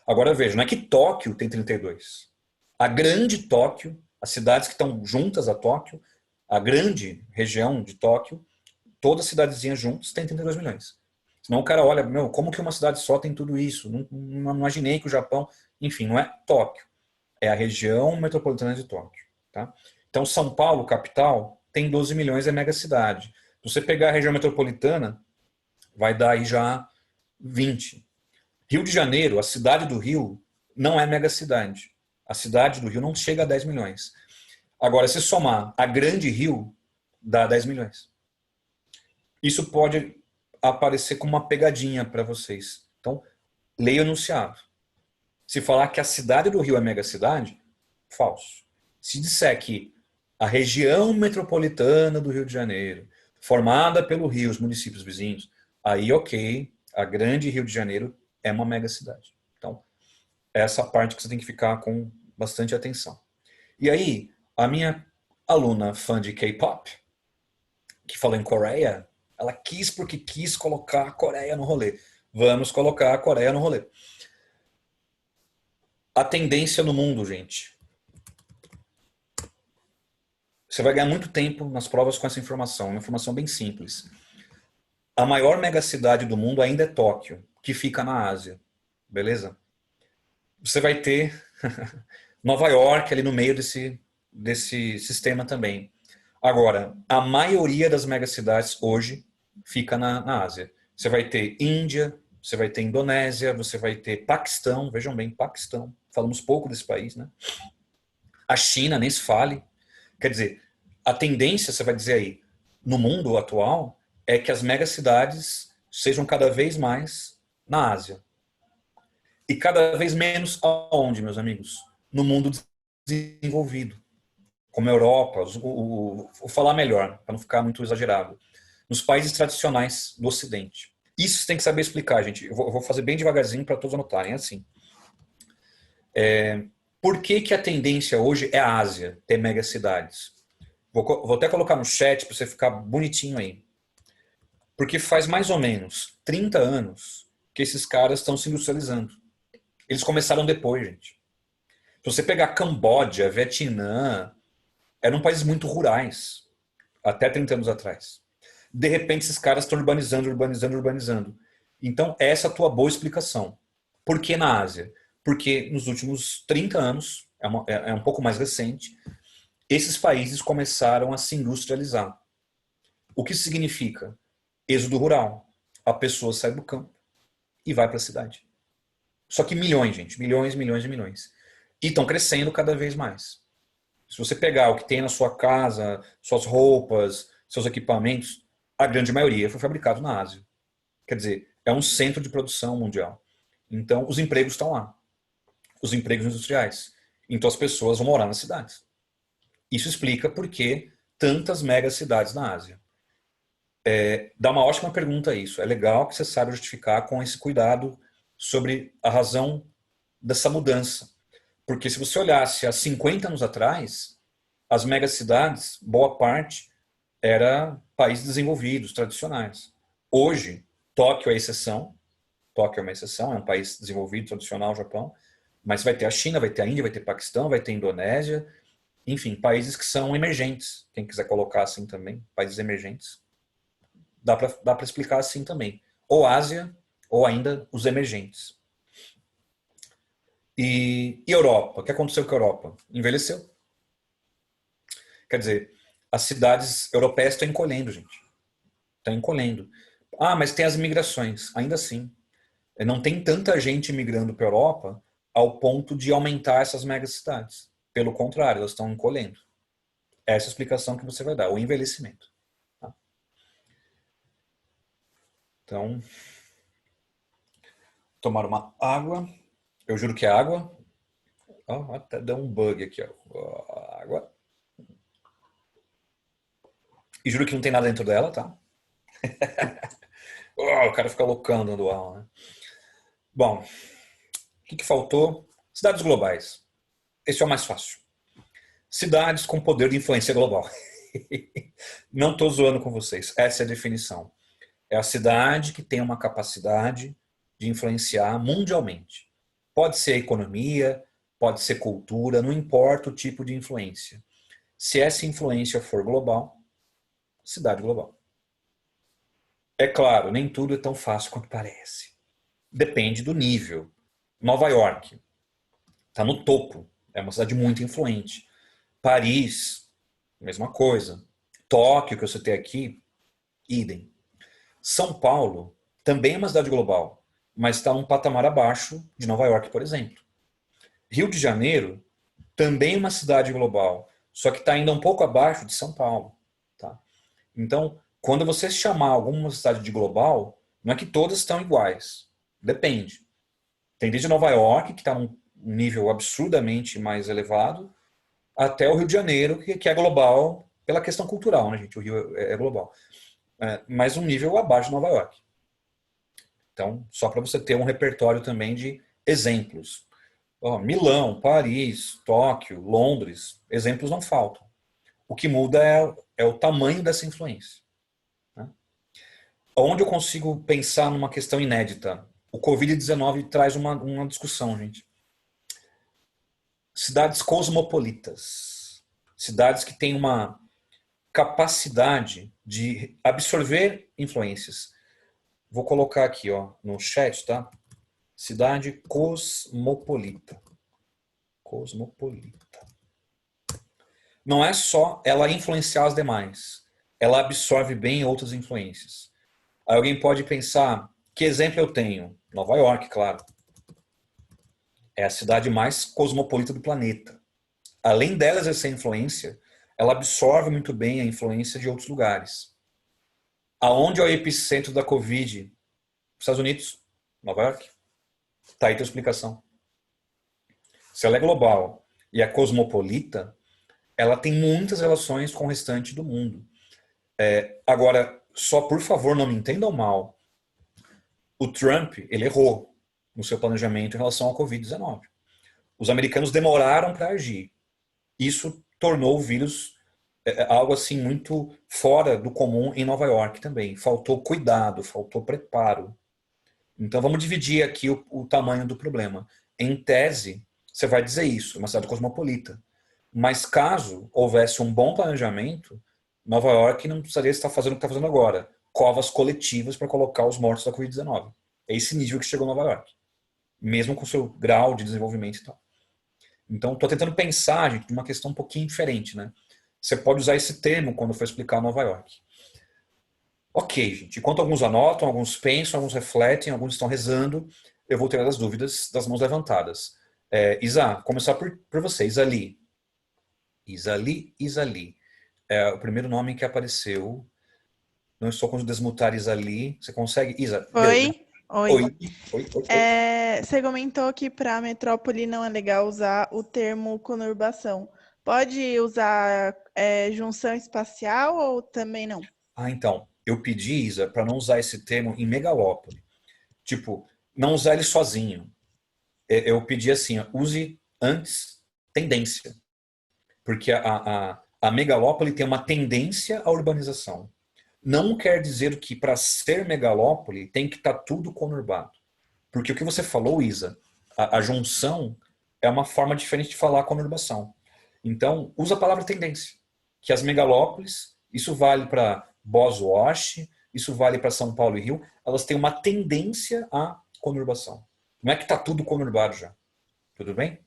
Agora veja, não é que Tóquio tem 32. A grande Tóquio, as cidades que estão juntas a Tóquio, a grande região de Tóquio, todas as cidadezinhas juntas tem 32 milhões. Senão o cara olha, como que uma cidade só tem tudo isso? Não imaginei que o Japão... Enfim, não é Tóquio. É a região metropolitana de Tóquio. Tá? Então, São Paulo, capital, tem 12 milhões, é mega cidade. Se você pegar a região metropolitana, vai dar aí já 20. Rio de Janeiro, a cidade do Rio, não é mega cidade. A cidade do Rio não chega a 10 milhões. Agora, se somar a grande Rio, dá 10 milhões. Isso pode aparecer como uma pegadinha para vocês. Então, leia o enunciado. Se falar que a cidade do Rio é mega cidade, falso. Se disser que a região metropolitana do Rio de Janeiro, formada pelo Rio, os municípios vizinhos, aí ok, a grande Rio de Janeiro é uma mega cidade. Então, essa parte que você tem que ficar com bastante atenção. E aí, a minha aluna fã de K-pop, que falou em Coreia, ela quis porque quis colocar a Coreia no rolê. Vamos colocar a Coreia no rolê. A tendência no mundo, gente. Você vai ganhar muito tempo nas provas com essa informação. Uma informação bem simples. A maior megacidade do mundo ainda é Tóquio, que fica na Ásia. Beleza? Você vai ter Nova York ali no meio desse sistema também. Agora, a maioria das megacidades hoje fica na Ásia. Você vai ter Índia, você vai ter Indonésia, você vai ter Paquistão, vejam bem, Paquistão, falamos pouco desse país, né? A China, nem se fale. Quer dizer, a tendência, você vai dizer aí, no mundo atual, é que as megacidades sejam cada vez mais na Ásia. E cada vez menos aonde, meus amigos? No mundo desenvolvido. Como a Europa, vou falar melhor, para não ficar muito exagerado. Nos países tradicionais do Ocidente. Isso você tem que saber explicar, gente. Eu vou fazer bem devagarzinho para todos anotarem. É assim. Por que a tendência hoje é a Ásia, ter megacidades? Vou até colocar no chat para você ficar bonitinho aí. Porque faz mais ou menos 30 anos que esses caras estão se industrializando. Eles começaram depois, gente. Se você pegar Camboja, Vietnã, eram países muito rurais, até 30 anos atrás. De repente, esses caras estão urbanizando. Então, essa é a tua boa explicação. Por que na Ásia? Porque nos últimos 30 anos, é um pouco mais recente, esses países começaram a se industrializar. O que isso significa? Êxodo rural. A pessoa sai do campo e vai para a cidade. Só que milhões, gente. Milhões. E estão crescendo cada vez mais. Se você pegar o que tem na sua casa, suas roupas, seus equipamentos, a grande maioria foi fabricado na Ásia. Quer dizer, é um centro de produção mundial. Então, os empregos estão lá. Os empregos industriais. Então, as pessoas vão morar nas cidades. Isso explica por que tantas megacidades na Ásia. Dá uma ótima pergunta isso. É legal que você saiba justificar com esse cuidado sobre a razão dessa mudança. Porque se você olhasse há 50 anos atrás, as megacidades, boa parte, era países desenvolvidos, tradicionais. Hoje, Tóquio é exceção. Tóquio é uma exceção, é um país desenvolvido, tradicional, Japão. Mas vai ter a China, vai ter a Índia, vai ter Paquistão, vai ter a Indonésia. Enfim, países que são emergentes. Quem quiser colocar assim também, países emergentes. Dá para explicar assim também. Ou Ásia, ou ainda os emergentes. E Europa? O que aconteceu com a Europa? Envelheceu. Quer dizer, as cidades europeias estão encolhendo, gente. Estão encolhendo. Ah, mas tem as migrações. Ainda assim. Não tem tanta gente migrando para a Europa ao ponto de aumentar essas megacidades. Pelo contrário, elas estão encolhendo. Essa é a explicação que você vai dar, o envelhecimento. Tá? Então, tomar uma água. Eu juro que é água. Oh, até deu um bug aqui. Ó. Água. E juro que não tem nada dentro dela, tá? O cara fica loucão dando aula, né? Bom, o que faltou? Cidades globais. Esse é o mais fácil. Cidades com poder de influência global. Não estou zoando com vocês. Essa é a definição. É a cidade que tem uma capacidade de influenciar mundialmente. Pode ser economia, pode ser cultura, não importa o tipo de influência. Se essa influência for global, cidade global. É claro, nem tudo é tão fácil quanto parece. Depende do nível. Nova York está no topo. É uma cidade muito influente. Paris, mesma coisa. Tóquio, que eu citei aqui, idem. São Paulo também é uma cidade global, mas está num patamar abaixo de Nova York, por exemplo. Rio de Janeiro também é uma cidade global, só que está ainda um pouco abaixo de São Paulo. Tá? Então, quando você chamar alguma cidade de global, não é que todas estão iguais. Depende. Tem desde Nova York, que está num nível absurdamente mais elevado, até o Rio de Janeiro, que é global pela questão cultural, né, gente? O Rio é global. Mas um nível abaixo de Nova York. Então, só para você ter um repertório também de exemplos. Milão, Paris, Tóquio, Londres, exemplos não faltam. O que muda é o tamanho dessa influência. Né? Onde eu consigo pensar numa questão inédita? O Covid-19 traz uma discussão, gente. Cidades cosmopolitas. Cidades que têm uma capacidade de absorver influências. Vou colocar aqui, no chat, tá? Cidade cosmopolita. Cosmopolita. Não é só ela influenciar as demais. Ela absorve bem outras influências. Aí alguém pode pensar, Que exemplo eu tenho? Nova York, claro. É a cidade mais cosmopolita do planeta. Além dela exercer influência, ela absorve muito bem a influência de outros lugares. Aonde é o epicentro da Covid? Estados Unidos, Nova York. Tá aí a tua explicação. Se ela é global e é cosmopolita, ela tem muitas relações com o restante do mundo. Agora, só por favor, não me entendam mal. O Trump, ele errou no seu planejamento em relação ao Covid-19. Os americanos demoraram para agir. Isso tornou o vírus algo assim muito fora do comum em Nova York também. Faltou cuidado, faltou preparo. Então vamos dividir aqui o tamanho do problema. Em tese, você vai dizer isso, uma cidade cosmopolita. Mas caso houvesse um bom planejamento, Nova York não precisaria estar fazendo o que está fazendo agora. Covas coletivas para colocar os mortos da Covid-19. É esse nível que chegou Nova York. Mesmo com o seu grau de desenvolvimento e tal. Então, estou tentando pensar, gente, numa questão um pouquinho diferente, né? Você pode usar esse termo quando for explicar Nova York. Ok, gente. Enquanto alguns anotam, alguns pensam, alguns refletem, alguns estão rezando, eu vou tirar as dúvidas das mãos levantadas. Isa, começar por você, Isali. Isali. É o primeiro nome que apareceu. Não estou conseguindo desmutar Isali. Você consegue? Isa. Oi. Oi. Você comentou que para metrópole não é legal usar o termo conurbação. Pode usar junção espacial ou também não? Então, eu pedi, Isa, para não usar esse termo em megalópole. Tipo, não usar ele sozinho. Eu pedi assim, use antes tendência. Porque a megalópole tem uma tendência à urbanização. Não quer dizer que para ser megalópole tem que estar tudo conurbado. Porque o que você falou, Isa, a junção é uma forma diferente de falar conurbação. Então, usa a palavra tendência. Que as megalópoles, isso vale para Boswash, isso vale para São Paulo e Rio, elas têm uma tendência à conurbação. Não é que está tudo conurbado já. Tudo bem?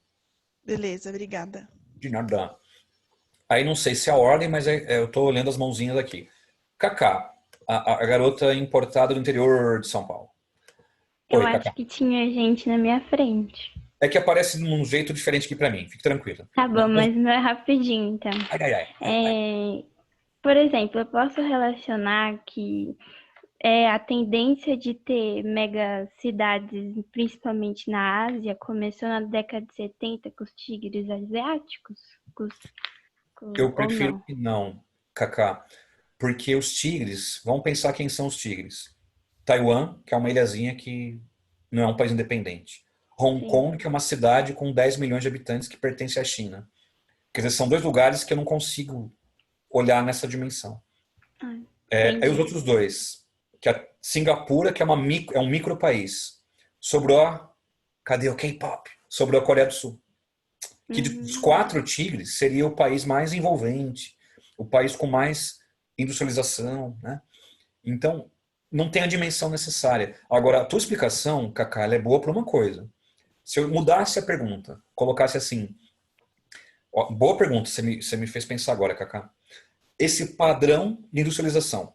Beleza, obrigada. De nada. Aí não sei se é a ordem, mas eu estou olhando as mãozinhas aqui. Cacá, a garota importada do interior de São Paulo. Eu acho que tinha gente na minha frente. É que aparece de um jeito diferente aqui para mim. Fique tranquila. Tá bom, mas não é rapidinho, então. Por exemplo, eu posso relacionar que a tendência de ter megacidades, principalmente na Ásia, começou na década de 70 com os tigres asiáticos? Eu prefiro que não, Cacá. Porque os tigres, vamos pensar quem são os tigres. Taiwan, que é uma ilhazinha que não é um país independente. Hong Kong, que é uma cidade com 10 milhões de habitantes que pertence à China. Quer dizer, são dois lugares que eu não consigo olhar nessa dimensão. Aí os outros dois, que é Singapura, que é um micro país. Sobrou, cadê o K-pop? Sobrou a Coreia do Sul. Que dos 4 tigres seria o país mais envolvente, o país com mais industrialização, né? Então, não tem a dimensão necessária. Agora, a tua explicação, Cacá, ela é boa para uma coisa. Se eu mudasse a pergunta, colocasse assim... boa pergunta, você me fez pensar agora, Cacá. Esse padrão de industrialização,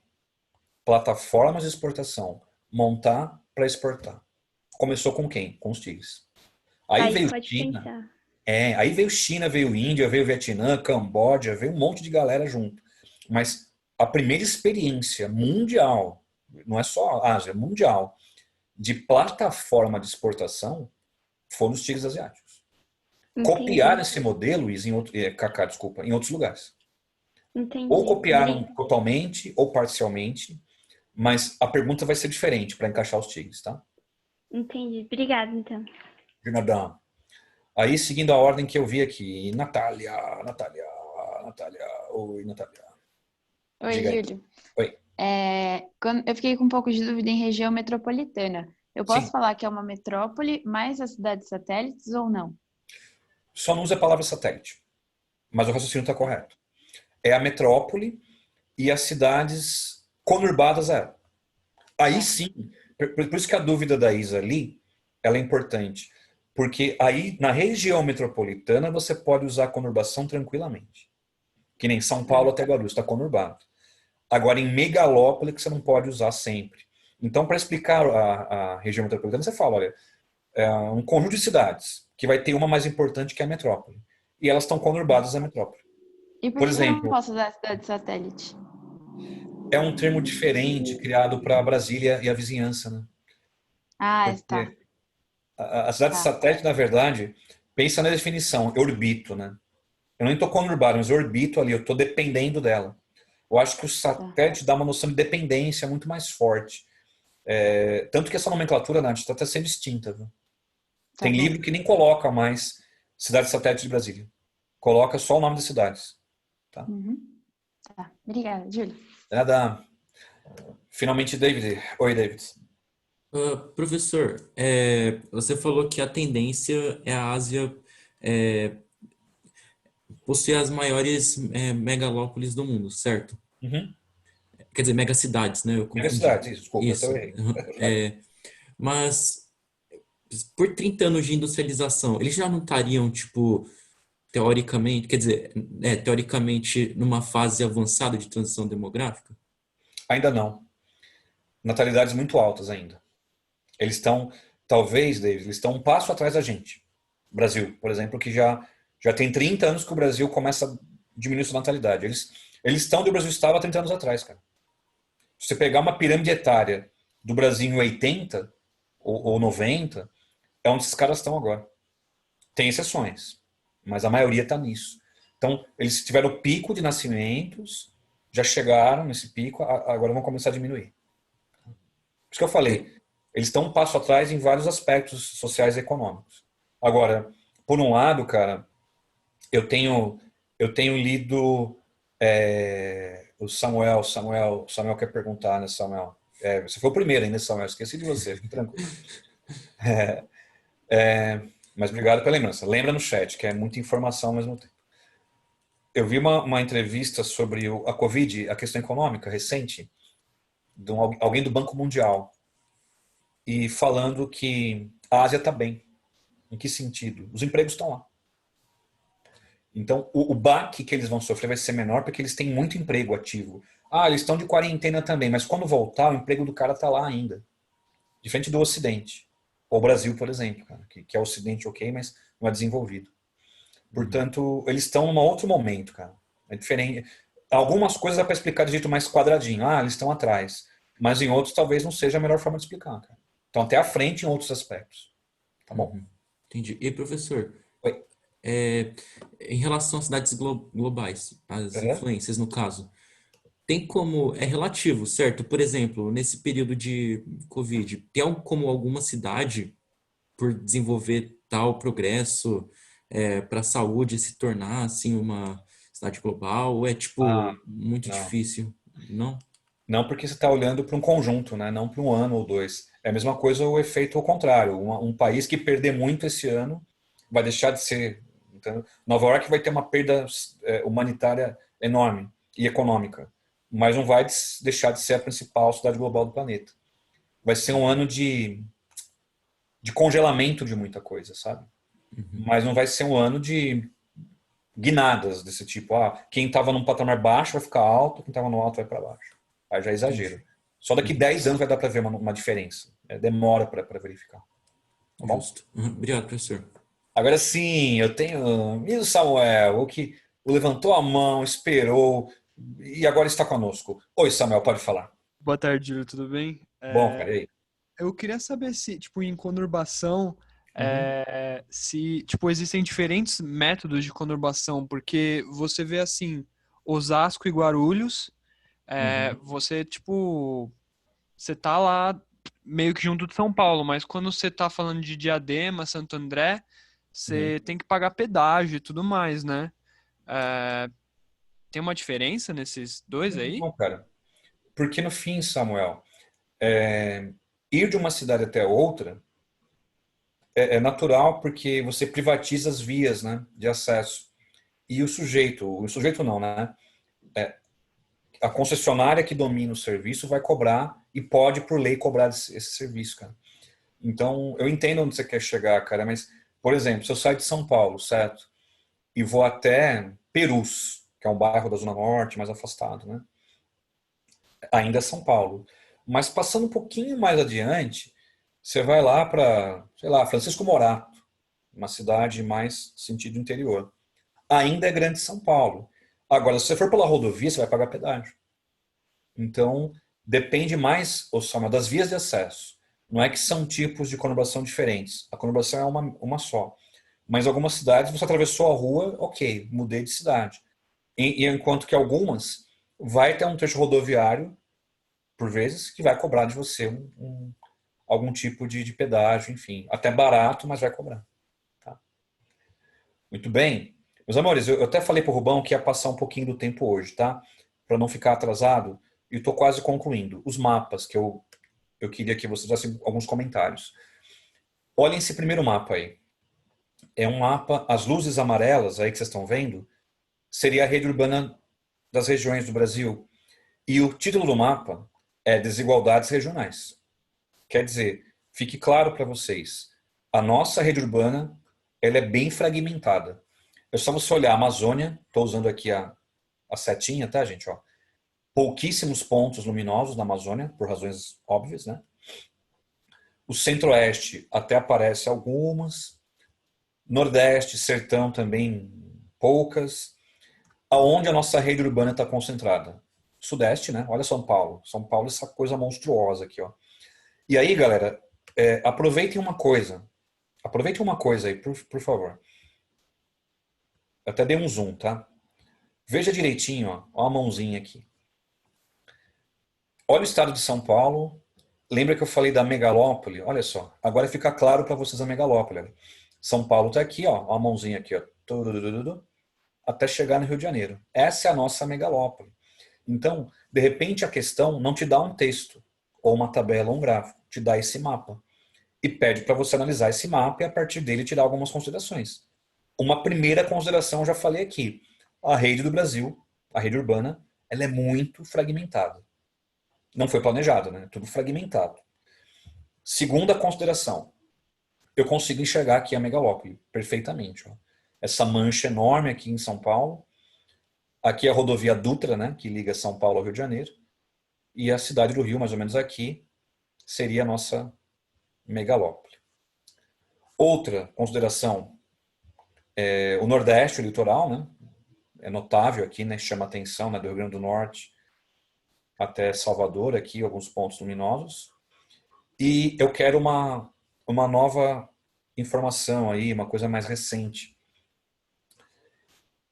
plataformas de exportação, montar para exportar. Começou com quem? Com os tigres. Aí veio China. Aí veio China, veio Índia, veio Vietnã, Camboja, veio um monte de galera junto. Mas a primeira experiência mundial, não é só Ásia, mundial, de plataforma de exportação foram os tigres asiáticos. Copiaram esse modelo, Cacá, desculpa, em outros lugares. Entendi. Ou copiaram totalmente ou parcialmente, mas a pergunta vai ser diferente para encaixar os tigres, tá? Entendi. Obrigada, então. De nada. Aí, seguindo a ordem que eu vi aqui, Natália. Oi, Natália. Oi, Júlio. Oi. Eu fiquei com um pouco de dúvida em região metropolitana. Eu posso Sim. falar que é uma metrópole mais as cidades satélites ou não? Só não usa a palavra satélite, mas o raciocínio está correto. É a metrópole e as cidades conurbadas a ela. Aí sim, por isso que a dúvida da Isa ali, ela é importante. Porque aí, na região metropolitana, você pode usar a conurbação tranquilamente. Que nem São Paulo até Guarulhos, está conurbado. Agora, em megalópole, que você não pode usar sempre. Então, para explicar a região metropolitana, você fala, olha, é um conjunto de cidades, que vai ter uma mais importante que a metrópole. E elas estão conurbadas à metrópole. E por Por que que eu não exemplo, posso usar a cidade satélite? é um termo diferente criado para Brasília e a vizinhança, né? Ah, está. Porque a cidade Tá. satélite, na verdade, pensa na definição, eu orbito, né? Eu nem estou conurbado, mas eu orbito ali, eu estou dependendo dela. Eu acho que o satélite dá uma noção de dependência muito mais forte. Tanto que essa nomenclatura, Nath, está até sendo extinta. Viu? Tá Tem bom. livro que nem coloca mais cidade satélite de Brasília. Coloca só o nome das cidades. Tá? Uhum. Tá. Obrigada, Júlia. Nada. Finalmente, David. Oi, David. Professor, você falou que a tendência é a Ásia possuir as maiores megalópolis do mundo, certo? Uhum. Quer dizer, megacidades, né? Eu confundi. Universidade, isso, desculpa, Isso. eu errei. Mas por 30 anos de industrialização, eles já não estariam, tipo, teoricamente, quer dizer, teoricamente, numa fase avançada de transição demográfica? Ainda não. Natalidades muito altas ainda. Eles estão, talvez, David, eles estão um passo atrás da gente. Brasil, por exemplo, que já tem 30 anos que o Brasil começa a diminuir sua natalidade. Eles estão onde o Brasil estava há 30 anos atrás, cara. Se você pegar uma pirâmide etária do Brasil em 80 ou 90, é onde esses caras estão agora. Tem exceções, mas a maioria está nisso. Então, eles tiveram o pico de nascimentos, já chegaram nesse pico, agora vão começar a diminuir. Por isso que eu falei, eles estão um passo atrás em vários aspectos sociais e econômicos. Agora, por um lado, cara, eu tenho lido o Samuel quer perguntar, né, Samuel? Você foi o primeiro ainda, Samuel, esqueci de você, fique tranquilo. Mas obrigado pela lembrança. Lembra no chat, que é muita informação ao mesmo tempo. Eu vi uma entrevista sobre a Covid, a questão econômica recente, de alguém do Banco Mundial, e falando que a Ásia está bem. Em que sentido? Os empregos estão lá. Então, o baque que eles vão sofrer vai ser menor porque eles têm muito emprego ativo. Eles estão de quarentena também, mas quando voltar, o emprego do cara está lá ainda. Diferente do Ocidente. Ou o Brasil, por exemplo, cara, que é o Ocidente ok, mas não é desenvolvido. Portanto, eles estão num outro momento, cara. É diferente. Algumas coisas dá para explicar de jeito mais quadradinho. Eles estão atrás. Mas em outros talvez não seja a melhor forma de explicar, cara. Estão até à frente em outros aspectos. Tá bom? Entendi. E, professor, Oi. Em relação às cidades globais, as influências no caso, tem como, é relativo, certo? Por exemplo, nesse período de Covid, tem como alguma cidade, por desenvolver tal progresso para a saúde, se tornar assim uma cidade global? Ou é tipo muito não. difícil? Não? Não, porque você está olhando para um conjunto, né? Não para um ano ou dois. É a mesma coisa o efeito ao contrário. Um país que perder muito esse ano vai deixar de ser. Então, Nova York vai ter uma perda humanitária enorme e econômica, mas não vai deixar de ser a principal cidade global do planeta. Vai ser um ano de congelamento de muita coisa, sabe? Mas não vai ser um ano de guinadas desse tipo. Quem estava num patamar baixo vai ficar alto, quem estava no alto vai para baixo. Aí já é exagero. Só daqui 10 anos vai dar para ver uma diferença. Demora para verificar. Tá bom? Justo. Obrigado, professor. Agora sim, eu tenho o Samuel, o que levantou a mão, esperou e agora está conosco. Oi, Samuel, pode falar. Boa tarde, Júlio, tudo bem? Bom, cara, e aí? Eu queria saber se, tipo, em conurbação, se, tipo, existem diferentes métodos de conurbação, porque você vê, assim, Osasco e Guarulhos, você, tipo, você tá lá meio que junto de São Paulo, mas quando você tá falando de Diadema, Santo André, você tem que pagar pedágio e tudo mais, né? Tem uma diferença nesses dois aí? Não, cara. Porque no fim, Samuel, ir de uma cidade até outra é natural porque você privatiza as vias, né, de acesso. E o sujeito não, né? A concessionária que domina o serviço vai cobrar e pode, por lei, cobrar esse serviço, cara. Então, eu entendo onde você quer chegar, cara, mas, por exemplo, se eu saio de São Paulo, certo? E vou até Perus, que é um bairro da Zona Norte, mais afastado, né? Ainda é São Paulo. Mas passando um pouquinho mais adiante, você vai lá para, sei lá, Francisco Morato, uma cidade mais sentido interior. Ainda é Grande São Paulo. Agora, se você for pela rodovia, você vai pagar pedágio. Então, depende mais, Osama, das vias de acesso. Não é que são tipos de conurbação diferentes. A conurbação é uma só. Mas algumas cidades, você atravessou a rua, ok, mudei de cidade. E enquanto que algumas, vai ter um trecho rodoviário, por vezes, que vai cobrar de você algum tipo de pedágio, enfim. Até barato, mas vai cobrar. Tá? Muito bem. Meus amores, eu até falei para o Rubão que ia passar um pouquinho do tempo hoje, tá? Para não ficar atrasado. E estou quase concluindo. Os mapas que eu queria que vocês fizessem alguns comentários. Olhem esse primeiro mapa aí. É um mapa, as luzes amarelas aí que vocês estão vendo, seria a rede urbana das regiões do Brasil. E o título do mapa é Desigualdades Regionais. Quer dizer, fique claro para vocês, a nossa rede urbana ela é bem fragmentada. É só você olhar a Amazônia, estou usando aqui a setinha, tá, gente? Ó. Pouquíssimos pontos luminosos na Amazônia, por razões óbvias, né? O Centro-Oeste até aparece algumas. Nordeste, Sertão também poucas. Aonde a nossa rede urbana está concentrada? Sudeste, né? Olha São Paulo. São Paulo, essa coisa monstruosa aqui, ó. E aí, galera, aproveitem uma coisa. Aproveitem uma coisa aí, por favor. Eu até dei um zoom, tá? Veja direitinho, ó. Ó a mãozinha aqui. Olha o estado de São Paulo. Lembra que eu falei da megalópole? Olha só. Agora fica claro para vocês a megalópole. São Paulo está aqui, ó. Ó a mãozinha aqui, ó. Até chegar no Rio de Janeiro. Essa é a nossa megalópole. Então, de repente, a questão não te dá um texto, ou uma tabela, ou um gráfico. Te dá esse mapa. E pede para você analisar esse mapa e, a partir dele, tirar algumas considerações. Uma primeira consideração, eu já falei aqui. A rede do Brasil, a rede urbana, ela é muito fragmentada. Não foi planejado, né? Tudo fragmentado. Segunda consideração. Eu consigo enxergar aqui a megalópole perfeitamente. Ó. Essa mancha enorme aqui em São Paulo. Aqui a rodovia Dutra, né, que liga São Paulo ao Rio de Janeiro. E a cidade do Rio, mais ou menos aqui, seria a nossa megalópole. Outra consideração, o Nordeste, o litoral, né, é notável aqui, né, chama atenção, né, do Rio Grande do Norte até Salvador, aqui, alguns pontos luminosos. E eu quero uma nova informação aí, uma coisa mais recente.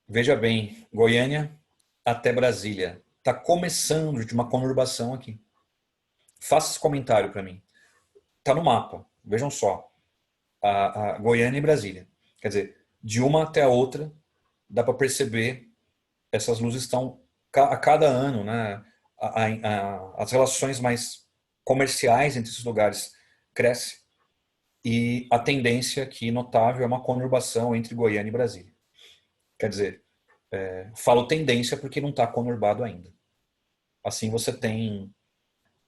Veja bem, Goiânia até Brasília. Está começando de uma conurbação aqui. Faça esse comentário para mim. Está no mapa. Vejam só. A Goiânia e Brasília. Quer dizer, de uma até a outra, dá para perceber, essas luzes estão a cada ano, né? As relações mais comerciais entre esses lugares crescem. E a tendência aqui notável é uma conurbação entre Goiânia e Brasília. Quer dizer, falo tendência porque não está conurbado ainda. Assim você tem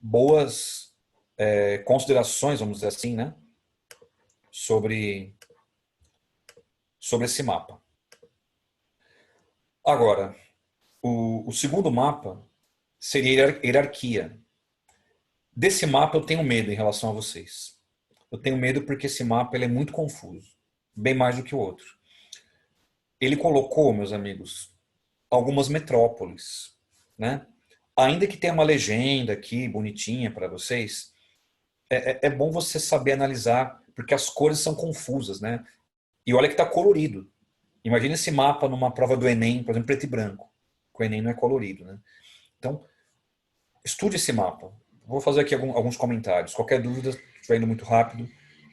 boas considerações, vamos dizer assim, né, sobre esse mapa. Agora, o segundo mapa seria hierarquia. Desse mapa eu tenho medo em relação a vocês. Eu tenho medo porque esse mapa ele é muito confuso, bem mais do que o outro. Ele colocou, meus amigos, algumas metrópoles, né? Ainda que tenha uma legenda aqui bonitinha para vocês, é bom você saber analisar, porque as cores são confusas, né? E olha que está colorido. Imagina esse mapa numa prova do Enem, por exemplo, preto e branco. O Enem não é colorido, né? Então, estude esse mapa. Vou fazer aqui alguns comentários. Qualquer dúvida, se estiver indo muito rápido,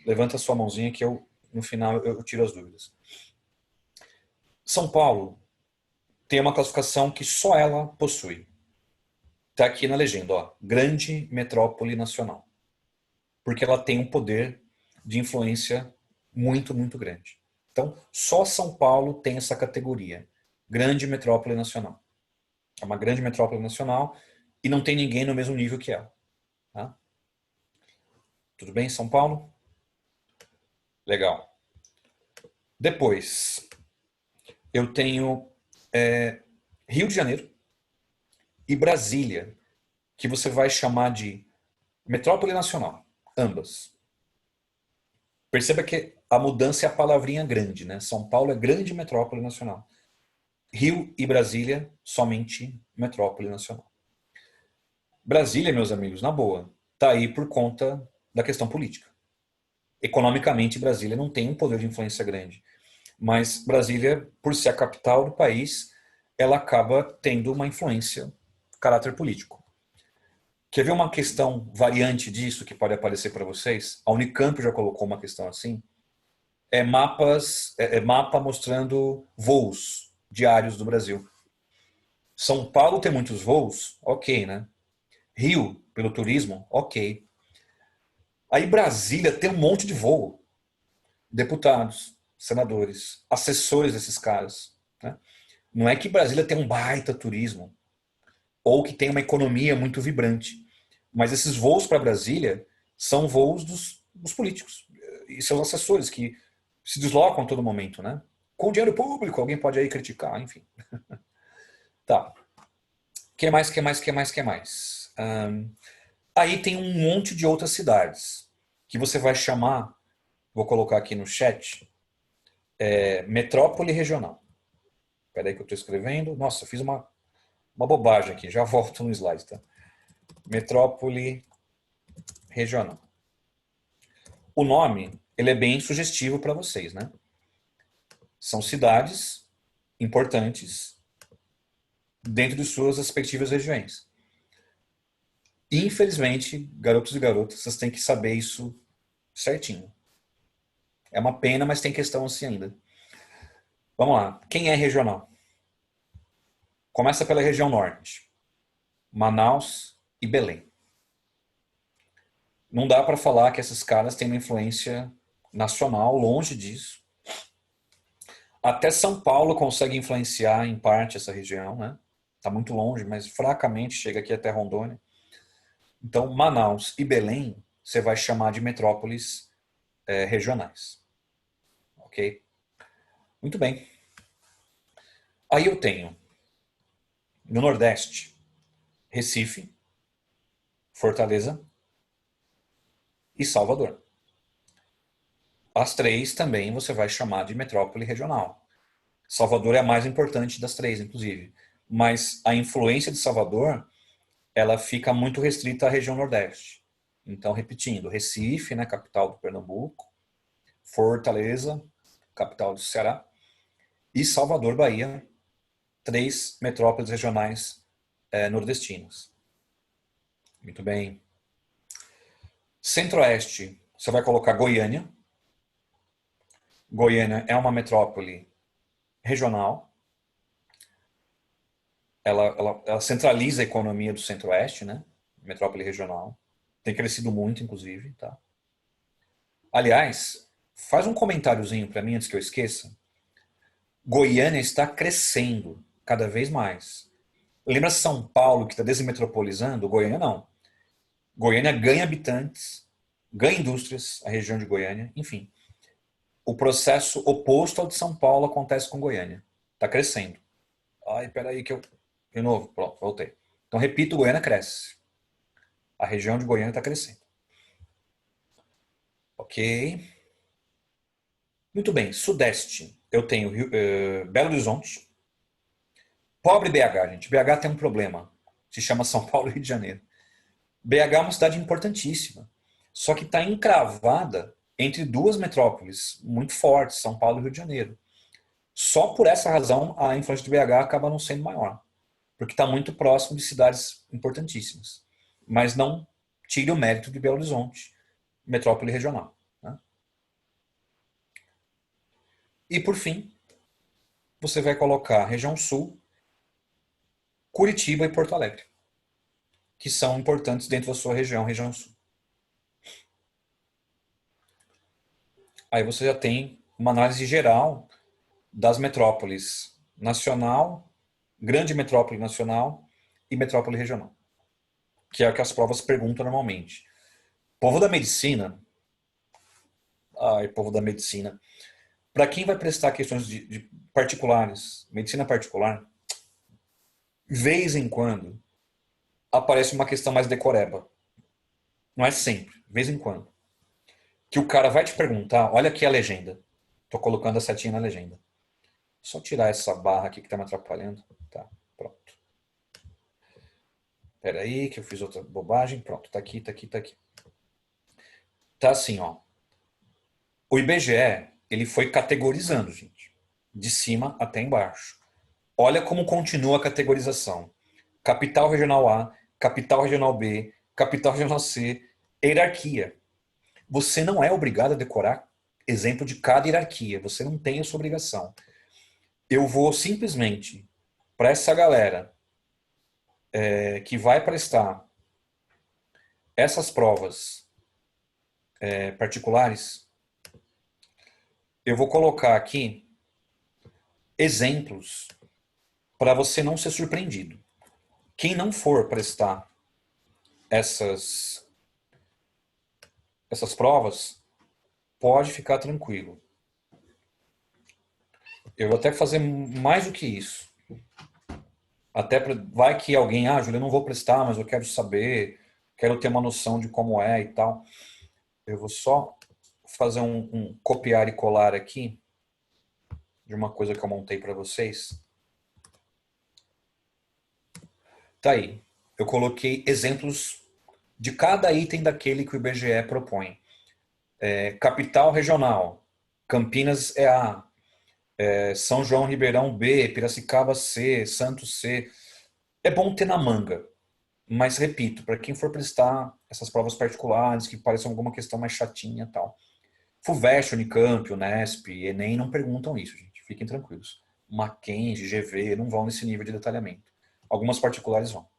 levanta a sua mãozinha que no final eu tiro as dúvidas. São Paulo tem uma classificação que só ela possui. Está aqui na legenda, ó, grande metrópole nacional. Porque ela tem um poder de influência muito, muito grande. Então, só São Paulo tem essa categoria, grande metrópole nacional. É uma grande metrópole nacional e não tem ninguém no mesmo nível que ela. Tá? Tudo bem, São Paulo? Legal. Depois, eu tenho Rio de Janeiro e Brasília, que você vai chamar de Metrópole e nacional, ambas. Perceba que a mudança é a palavrinha grande, né? São Paulo é grande metrópole nacional. Rio e Brasília, somente metrópole nacional. Brasília, meus amigos, na boa, está aí por conta da questão política. Economicamente, Brasília não tem um poder de influência grande. Mas Brasília, por ser a capital do país, ela acaba tendo uma influência de caráter político. Quer ver uma questão variante disso que pode aparecer para vocês? A Unicamp já colocou uma questão assim. É mapa mostrando voos diários do Brasil. São Paulo tem muitos voos? Ok, né? Rio, pelo turismo? Ok. Aí Brasília tem um monte de voo. Deputados, senadores, assessores desses caras. Né? Não é que Brasília tem um baita turismo ou que tem uma economia muito vibrante. Mas esses voos para Brasília são voos dos políticos e seus assessores que se deslocam a todo momento, né? Com dinheiro público, alguém pode aí criticar, enfim. Tá. Que mais? Aí tem um monte de outras cidades que você vai chamar, vou colocar aqui no chat, metrópole regional. Espera aí que eu estou escrevendo. Nossa, eu fiz uma bobagem aqui, já volto no slide, tá? Metrópole regional. O nome, ele é bem sugestivo para vocês, né? São cidades importantes dentro de suas respectivas regiões. Infelizmente, garotos e garotas, vocês têm que saber isso certinho. É uma pena, mas tem questão assim ainda. Vamos lá. Quem é regional? Começa pela região norte. Manaus e Belém. Não dá para falar que esses caras têm uma influência nacional, longe disso. Até São Paulo consegue influenciar em parte essa região, né? Está muito longe, mas fracamente chega aqui até Rondônia. Então, Manaus e Belém, você vai chamar de metrópoles regionais. Ok? Muito bem. Aí eu tenho, no Nordeste, Recife, Fortaleza e Salvador. As três também você vai chamar de metrópole regional. Salvador é a mais importante das três, inclusive. Mas a influência de Salvador, ela fica muito restrita à região Nordeste. Então, repetindo, Recife, né, capital do Pernambuco, Fortaleza, capital do Ceará, e Salvador, Bahia, três metrópoles regionais nordestinas. Muito bem. Centro-Oeste, você vai colocar Goiânia. Goiânia é uma metrópole regional. Ela centraliza a economia do Centro-Oeste, né? Metrópole regional. Tem crescido muito, inclusive. Tá? Aliás, faz um comentáriozinho para mim antes que eu esqueça. Goiânia está crescendo cada vez mais. Lembra São Paulo que está desmetropolizando? Goiânia não. Goiânia ganha habitantes, ganha indústrias, a região de Goiânia, enfim. O processo oposto ao de São Paulo acontece com Goiânia. Está crescendo. Ai, peraí que eu... De novo, pronto, voltei. Então, repito, Goiânia cresce. A região de Goiânia está crescendo. Ok. Muito bem. Sudeste. Eu tenho Belo Horizonte. Pobre BH, gente. BH tem um problema. Se chama São Paulo e Rio de Janeiro. BH é uma cidade importantíssima. Só que está encravada entre duas metrópoles muito fortes, São Paulo e Rio de Janeiro. Só por essa razão a influência de BH acaba não sendo maior. Porque está muito próximo de cidades importantíssimas. Mas não tira o mérito de Belo Horizonte, metrópole regional. Né? E por fim, você vai colocar região sul, Curitiba e Porto Alegre, que são importantes dentro da sua região, região sul. Aí você já tem uma análise geral das metrópoles nacional, grande metrópole nacional e metrópole regional, que é o que as provas perguntam normalmente. Povo da medicina, povo da medicina, para quem vai prestar questões de particulares, medicina particular, vez em quando aparece uma questão mais decoreba. não é sempre, de vez em quando, que o cara vai te perguntar, olha aqui a legenda. Tô colocando a setinha na legenda. Só tirar essa barra aqui que tá me atrapalhando. Tá, pronto. Espera aí, que eu fiz outra bobagem. Pronto, tá aqui, tá aqui, tá aqui. Tá assim, ó. O IBGE, ele foi categorizando, gente. De cima até embaixo. Olha como continua a categorização. Capital regional A, capital regional B, capital regional C, hierarquia. Você não é obrigado a decorar exemplo de cada hierarquia. Você não tem essa obrigação. Eu vou simplesmente, para essa galera que vai prestar essas provas particulares, eu vou colocar aqui exemplos para você não ser surpreendido. Quem não for prestar essas provas, pode ficar tranquilo. Eu vou até fazer mais do que isso. Até vai que alguém, Júlio, eu não vou prestar, mas eu quero saber, quero ter uma noção de como é e tal. Eu vou só fazer um copiar e colar aqui de uma coisa que eu montei para vocês. Tá aí. Eu coloquei exemplos de cada item daquele que o IBGE propõe. Capital regional, Campinas é A, São João Ribeirão B, Piracicaba C, Santos C. É bom ter na manga, mas repito, para quem for prestar essas provas particulares que parecem alguma questão mais chatinha e tal. FUVEST, Unicamp, Unesp, Enem não perguntam isso, gente. Fiquem tranquilos. Mackenzie, GV não vão nesse nível de detalhamento. Algumas particulares vão.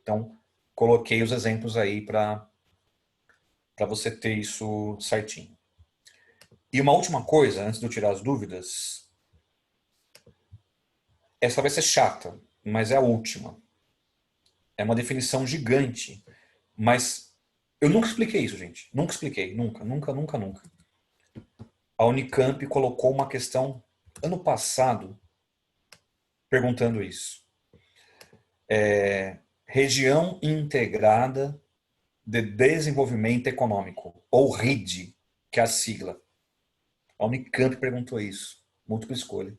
Então, coloquei os exemplos aí para você ter isso certinho. E uma última coisa, antes de eu tirar as dúvidas. Essa vai ser chata, mas é a última. É uma definição gigante, mas eu nunca expliquei isso, gente. Nunca expliquei. Nunca, nunca, nunca, nunca. A Unicamp colocou uma questão ano passado perguntando isso. Região Integrada de Desenvolvimento Econômico, ou RID, que é a sigla. A Unicamp perguntou isso. Múltipla escolha.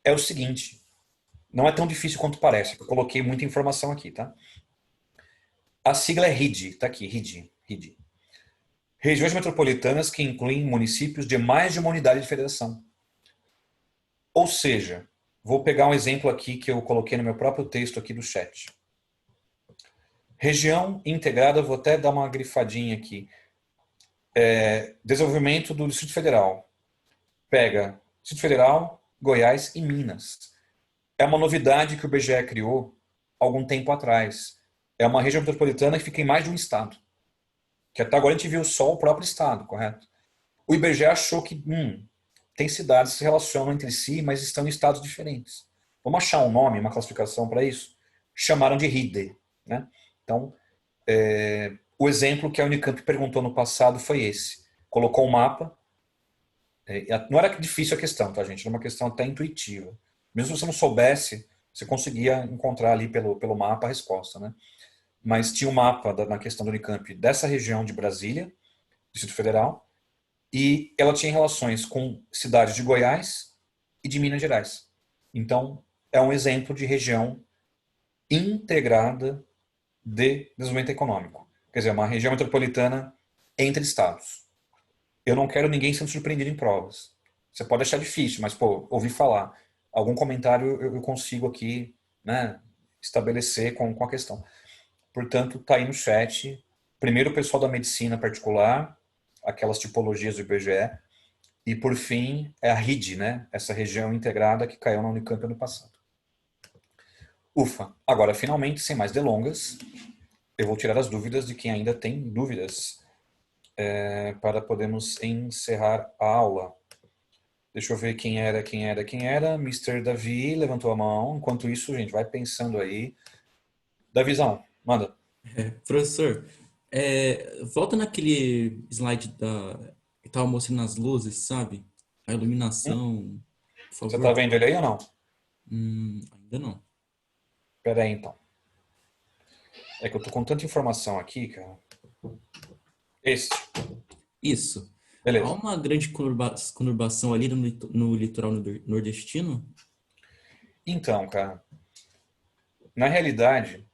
É o seguinte, não é tão difícil quanto parece, eu coloquei muita informação aqui, tá? A sigla é RID, tá aqui, RID. Regiões metropolitanas que incluem municípios de mais de uma unidade de federação. Ou seja, vou pegar um exemplo aqui que eu coloquei no meu próprio texto aqui do chat. Região integrada, vou até dar uma grifadinha aqui. Desenvolvimento do Distrito Federal. Pega Distrito Federal, Goiás e Minas. É uma novidade que o IBGE criou algum tempo atrás. É uma região metropolitana que fica em mais de um estado. Que até agora a gente viu só o próprio estado, correto? O IBGE achou que tem cidades que se relacionam entre si, mas estão em estados diferentes. Vamos achar um nome, uma classificação para isso? Chamaram de RIDE. Né? Então, o exemplo que a Unicamp perguntou no passado foi esse. Colocou um mapa. Não era difícil a questão, tá, gente? Era uma questão até intuitiva. Mesmo se você não soubesse, você conseguia encontrar ali pelo mapa a resposta, né? Mas tinha um mapa na questão do Unicamp dessa região de Brasília, Distrito Federal, e ela tinha relações com cidades de Goiás e de Minas Gerais. Então, é um exemplo de região integrada de desenvolvimento econômico. Quer dizer, uma região metropolitana entre estados. Eu não quero ninguém sendo surpreendido em provas. Você pode achar difícil, mas, ouvi falar. Algum comentário eu consigo aqui, né, estabelecer com a questão. Portanto, está aí no chat. Primeiro o pessoal da medicina particular, aquelas tipologias do IBGE. E, por fim, é a RID, né? Essa região integrada que caiu na Unicamp ano passado. Ufa! Agora, finalmente, sem mais delongas, eu vou tirar as dúvidas de quem ainda tem dúvidas para podermos encerrar a aula. Deixa eu ver quem era. Mr. Davi levantou a mão. Enquanto isso, gente, vai pensando aí. Davizão, manda. Professor, volta naquele slide que estava mostrando as luzes, sabe? A iluminação, por favor. Você tá vendo ele aí ou não? Ainda não. Pera aí, então. É que eu tô com tanta informação aqui, cara. Esse. Isso. Há Beleza. uma grande conurbação ali no litoral nordestino? Então, cara, na realidade,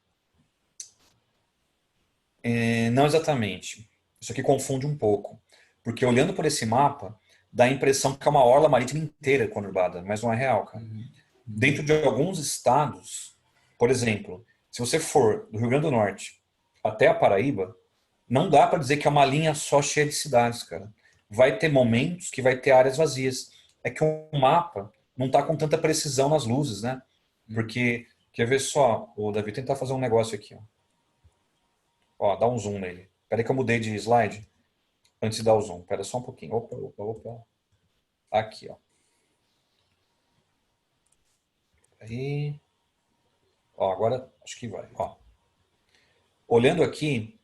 não exatamente. Isso aqui confunde um pouco. Porque olhando por esse mapa, dá a impressão que é uma orla marítima inteira conurbada, mas não é real, cara. Dentro de alguns estados, por exemplo, se você for do Rio Grande do Norte até a Paraíba, não dá para dizer que é uma linha só cheia de cidades, cara. Vai ter momentos que vai ter áreas vazias. É que o mapa não está com tanta precisão nas luzes, né? Porque, quer ver só, o Davi tentar fazer um negócio aqui, ó. Ó, dá um zoom nele. Peraí que eu mudei de slide antes de dar o zoom. Pera só um pouquinho. Opa, opa, opa. Aqui, ó. Aí. Ó, agora acho que vai. Ó. Olhando aqui,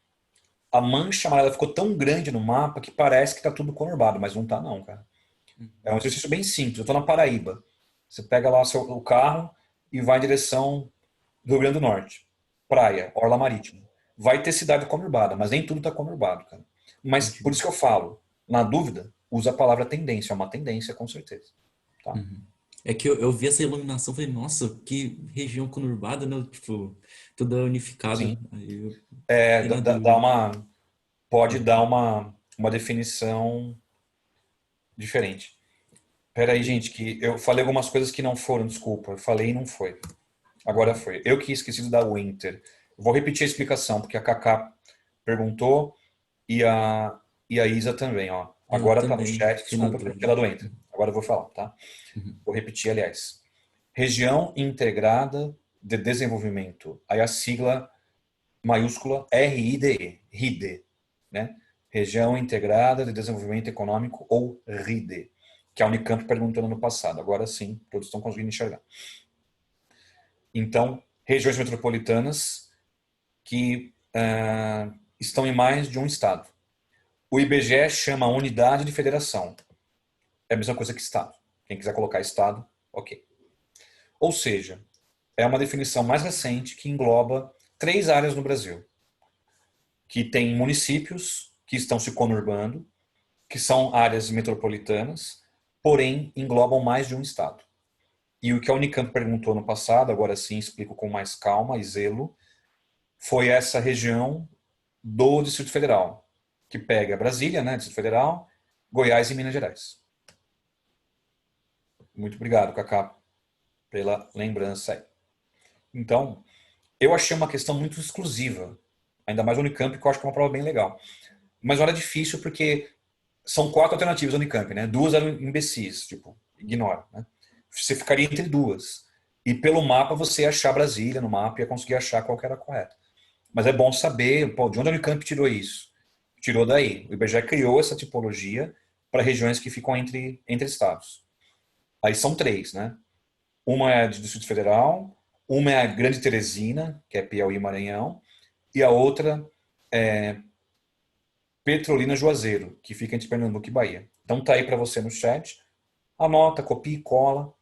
a mancha amarela ficou tão grande no mapa que parece que tá tudo conurbado, mas não tá não, cara. É um exercício bem simples. Eu tô na Paraíba. Você pega lá o carro e vai em direção do Rio Grande do Norte. Praia, orla marítima. Vai ter cidade conurbada, mas nem tudo tá conurbado, cara. Mas por isso que eu falo, na dúvida, usa a palavra tendência. É uma tendência, com certeza. Tá? É que eu vi essa iluminação e falei, nossa, que região conurbada, né? Tipo, toda unificada. Sim. Aí eu É, fiquei na dúvida. pode dar uma definição diferente. Peraí, gente, que eu falei algumas coisas que não foram, desculpa. Eu falei e não foi. Agora foi. Eu que esqueci de dar o enter. Vou repetir a explicação, porque a Kaká perguntou e a Isa também, ó. Eu Agora tá no também chat, fiquei na desculpa porque dúvida. ela do enter. Agora eu vou falar, tá? Vou repetir, aliás. Região Integrada de Desenvolvimento. Aí a sigla maiúscula RIDE, RIDE, né? Região Integrada de Desenvolvimento Econômico, ou RIDE, que a Unicamp perguntou no ano passado. Agora sim, todos estão conseguindo enxergar. Então, regiões metropolitanas que estão em mais de um estado. O IBGE chama unidade de federação. É a mesma coisa que estado. Quem quiser colocar estado, ok. Ou seja, é uma definição mais recente que engloba 3 áreas no Brasil, que tem municípios que estão se conurbando, que são áreas metropolitanas, porém englobam mais de um estado. E o que a Unicamp perguntou no passado, agora sim explico com mais calma e zelo, foi essa região do Distrito Federal, que pega Brasília, né, Distrito Federal, Goiás e Minas Gerais. Muito obrigado, Cacá, pela lembrança aí. Então, eu achei uma questão muito exclusiva, ainda mais a Unicamp, que eu acho que é uma prova bem legal. Mas não era difícil porque são 4 alternativas da Unicamp, né? 2 eram imbecis, tipo, ignora, né? Você ficaria entre 2. E pelo mapa você ia achar Brasília no mapa e ia conseguir achar qual que era a correta. Mas é bom saber, pô, de onde a Unicamp tirou isso? Tirou daí. O IBGE criou essa tipologia para regiões que ficam entre estados. Aí são 3, né? Uma é do Distrito Federal, uma é a Grande Teresina, que é Piauí e Maranhão, e a outra é Petrolina Juazeiro, que fica entre Pernambuco e Bahia. Então tá aí para você no chat. Anota, copia e cola.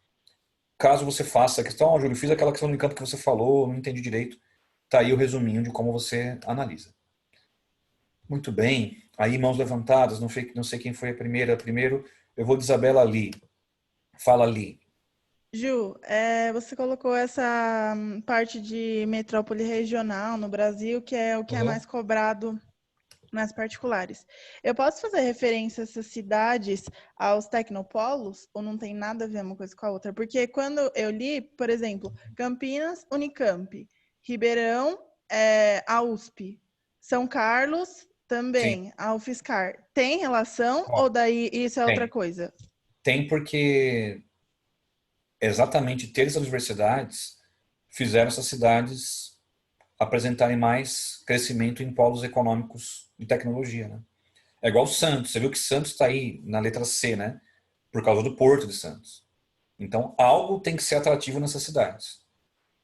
Caso você faça a questão, Júlio, fiz aquela questão do campo que você falou, não entendi direito. Tá aí o resuminho de como você analisa. Muito bem. Aí, mãos levantadas, não sei quem foi a primeira. Primeiro, eu vou de Isabela Li. Fala, Li. Ju, você colocou essa parte de metrópole regional no Brasil, que é o que é mais cobrado nas particulares. Eu posso fazer referência a essas cidades aos tecnopolos ou não tem nada a ver uma coisa com a outra? Porque quando eu li, por exemplo, Campinas, Unicamp, Ribeirão, a USP, São Carlos, também, Sim. a UFSCar. Tem relação ou daí isso é outra coisa? Tem porque exatamente ter essas universidades fizeram essas cidades apresentarem mais crescimento em polos econômicos de tecnologia, né? É igual Santos. Você viu que Santos está aí na letra C, né? Por causa do Porto de Santos. Então, algo tem que ser atrativo nessas cidades.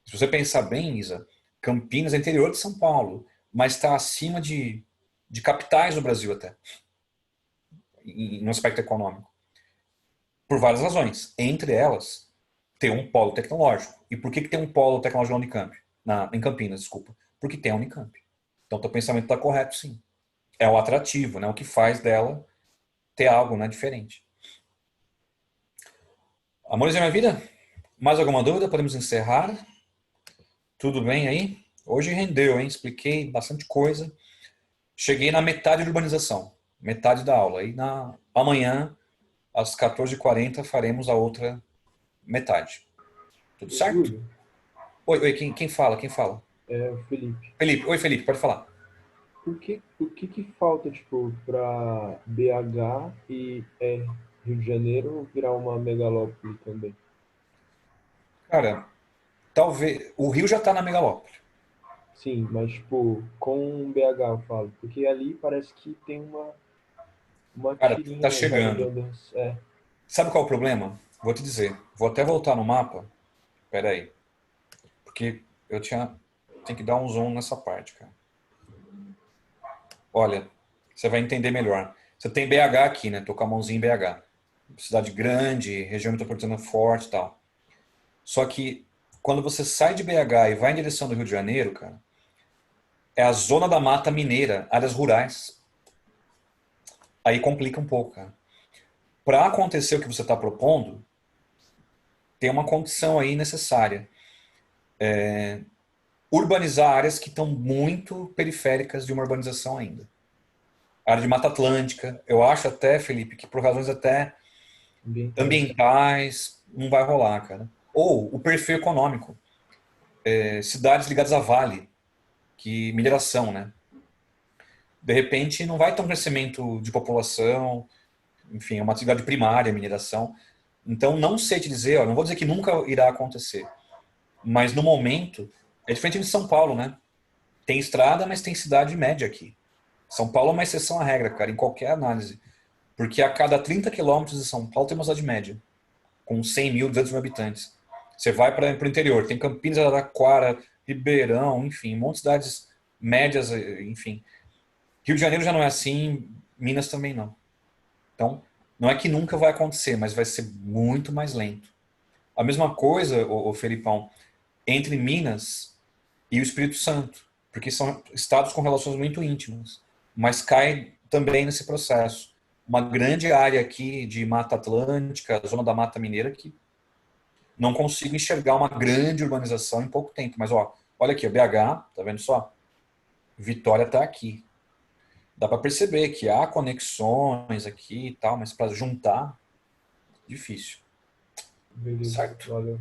Se você pensar bem, Isa, Campinas é interior de São Paulo, mas está acima de capitais do Brasil até, no aspecto econômico. Por várias razões. Entre elas, ter um polo tecnológico. E por que tem um polo tecnológico na Unicamp? Em Campinas, desculpa. Porque tem a Unicamp. Então, teu pensamento está correto, sim. é o atrativo, né? O que faz dela ter algo, né, diferente. Amores da minha vida, mais alguma dúvida? Podemos encerrar? Tudo bem aí? Hoje rendeu, hein? Expliquei bastante coisa. Cheguei na metade de urbanização, metade da aula. E amanhã, às 14h40, faremos a outra metade. Tudo certo? Júlio, Oi, quem fala? Quem fala? é o Felipe. Felipe. Oi, Felipe, pode falar. O que falta, tipo, para BH e Rio de Janeiro virar uma megalópole também? Cara, talvez... O Rio já está na megalópole. Sim, mas, tipo, com BH eu falo. Porque ali parece que tem uma Cara, tirinha tá chegando. validando. Sabe qual é o problema? Vou te dizer. Vou até voltar no mapa. Pera aí. Porque tem que dar um zoom nessa parte, cara. Olha, você vai entender melhor. Você tem BH aqui, né? Tô com a mãozinha em BH. Cidade grande, região metropolitana forte e tal. Só que quando você sai de BH e vai em direção do Rio de Janeiro, cara, é a zona da mata mineira, áreas rurais. Aí complica um pouco, cara. Para acontecer o que você está propondo, tem uma condição aí necessária. Urbanizar áreas que estão muito periféricas de uma urbanização ainda. Área de Mata Atlântica, eu acho até, Felipe, que por razões até ambientais, não vai rolar, cara. Ou o perfil econômico. Cidades ligadas a vale, que mineração, né? De repente, não vai ter um crescimento de população, enfim, é uma atividade primária, mineração. Então, não sei te dizer, ó, não vou dizer que nunca irá acontecer, mas no momento, é diferente de São Paulo, né? Tem estrada, mas tem cidade média aqui. São Paulo é uma exceção à regra, cara, em qualquer análise. Porque a cada 30 quilômetros de São Paulo tem uma cidade média, com 100 mil, 200 mil habitantes. Você vai para o interior, tem Campinas, Araraquara, Ribeirão, enfim, um monte de cidades médias, enfim. Rio de Janeiro já não é assim, Minas também não. Então, não é que nunca vai acontecer, mas vai ser muito mais lento. A mesma coisa, o Felipão, entre Minas e o Espírito Santo, porque são estados com relações muito íntimas, mas cai também nesse processo. Uma grande área aqui de Mata Atlântica, zona da Mata Mineira, que não consigo enxergar uma grande urbanização em pouco tempo. Mas, ó, olha aqui, o BH, tá vendo só? Vitória tá aqui. Dá para perceber que há conexões aqui e tal, mas para juntar, difícil. Beleza, certo? valeu.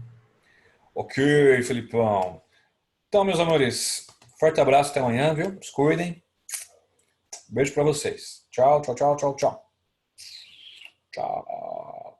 Ok, Felipão. Então, meus amores, forte abraço, até amanhã, viu? Se cuidem. Beijo para vocês. Tchau, tchau, tchau, tchau, tchau. Tchau.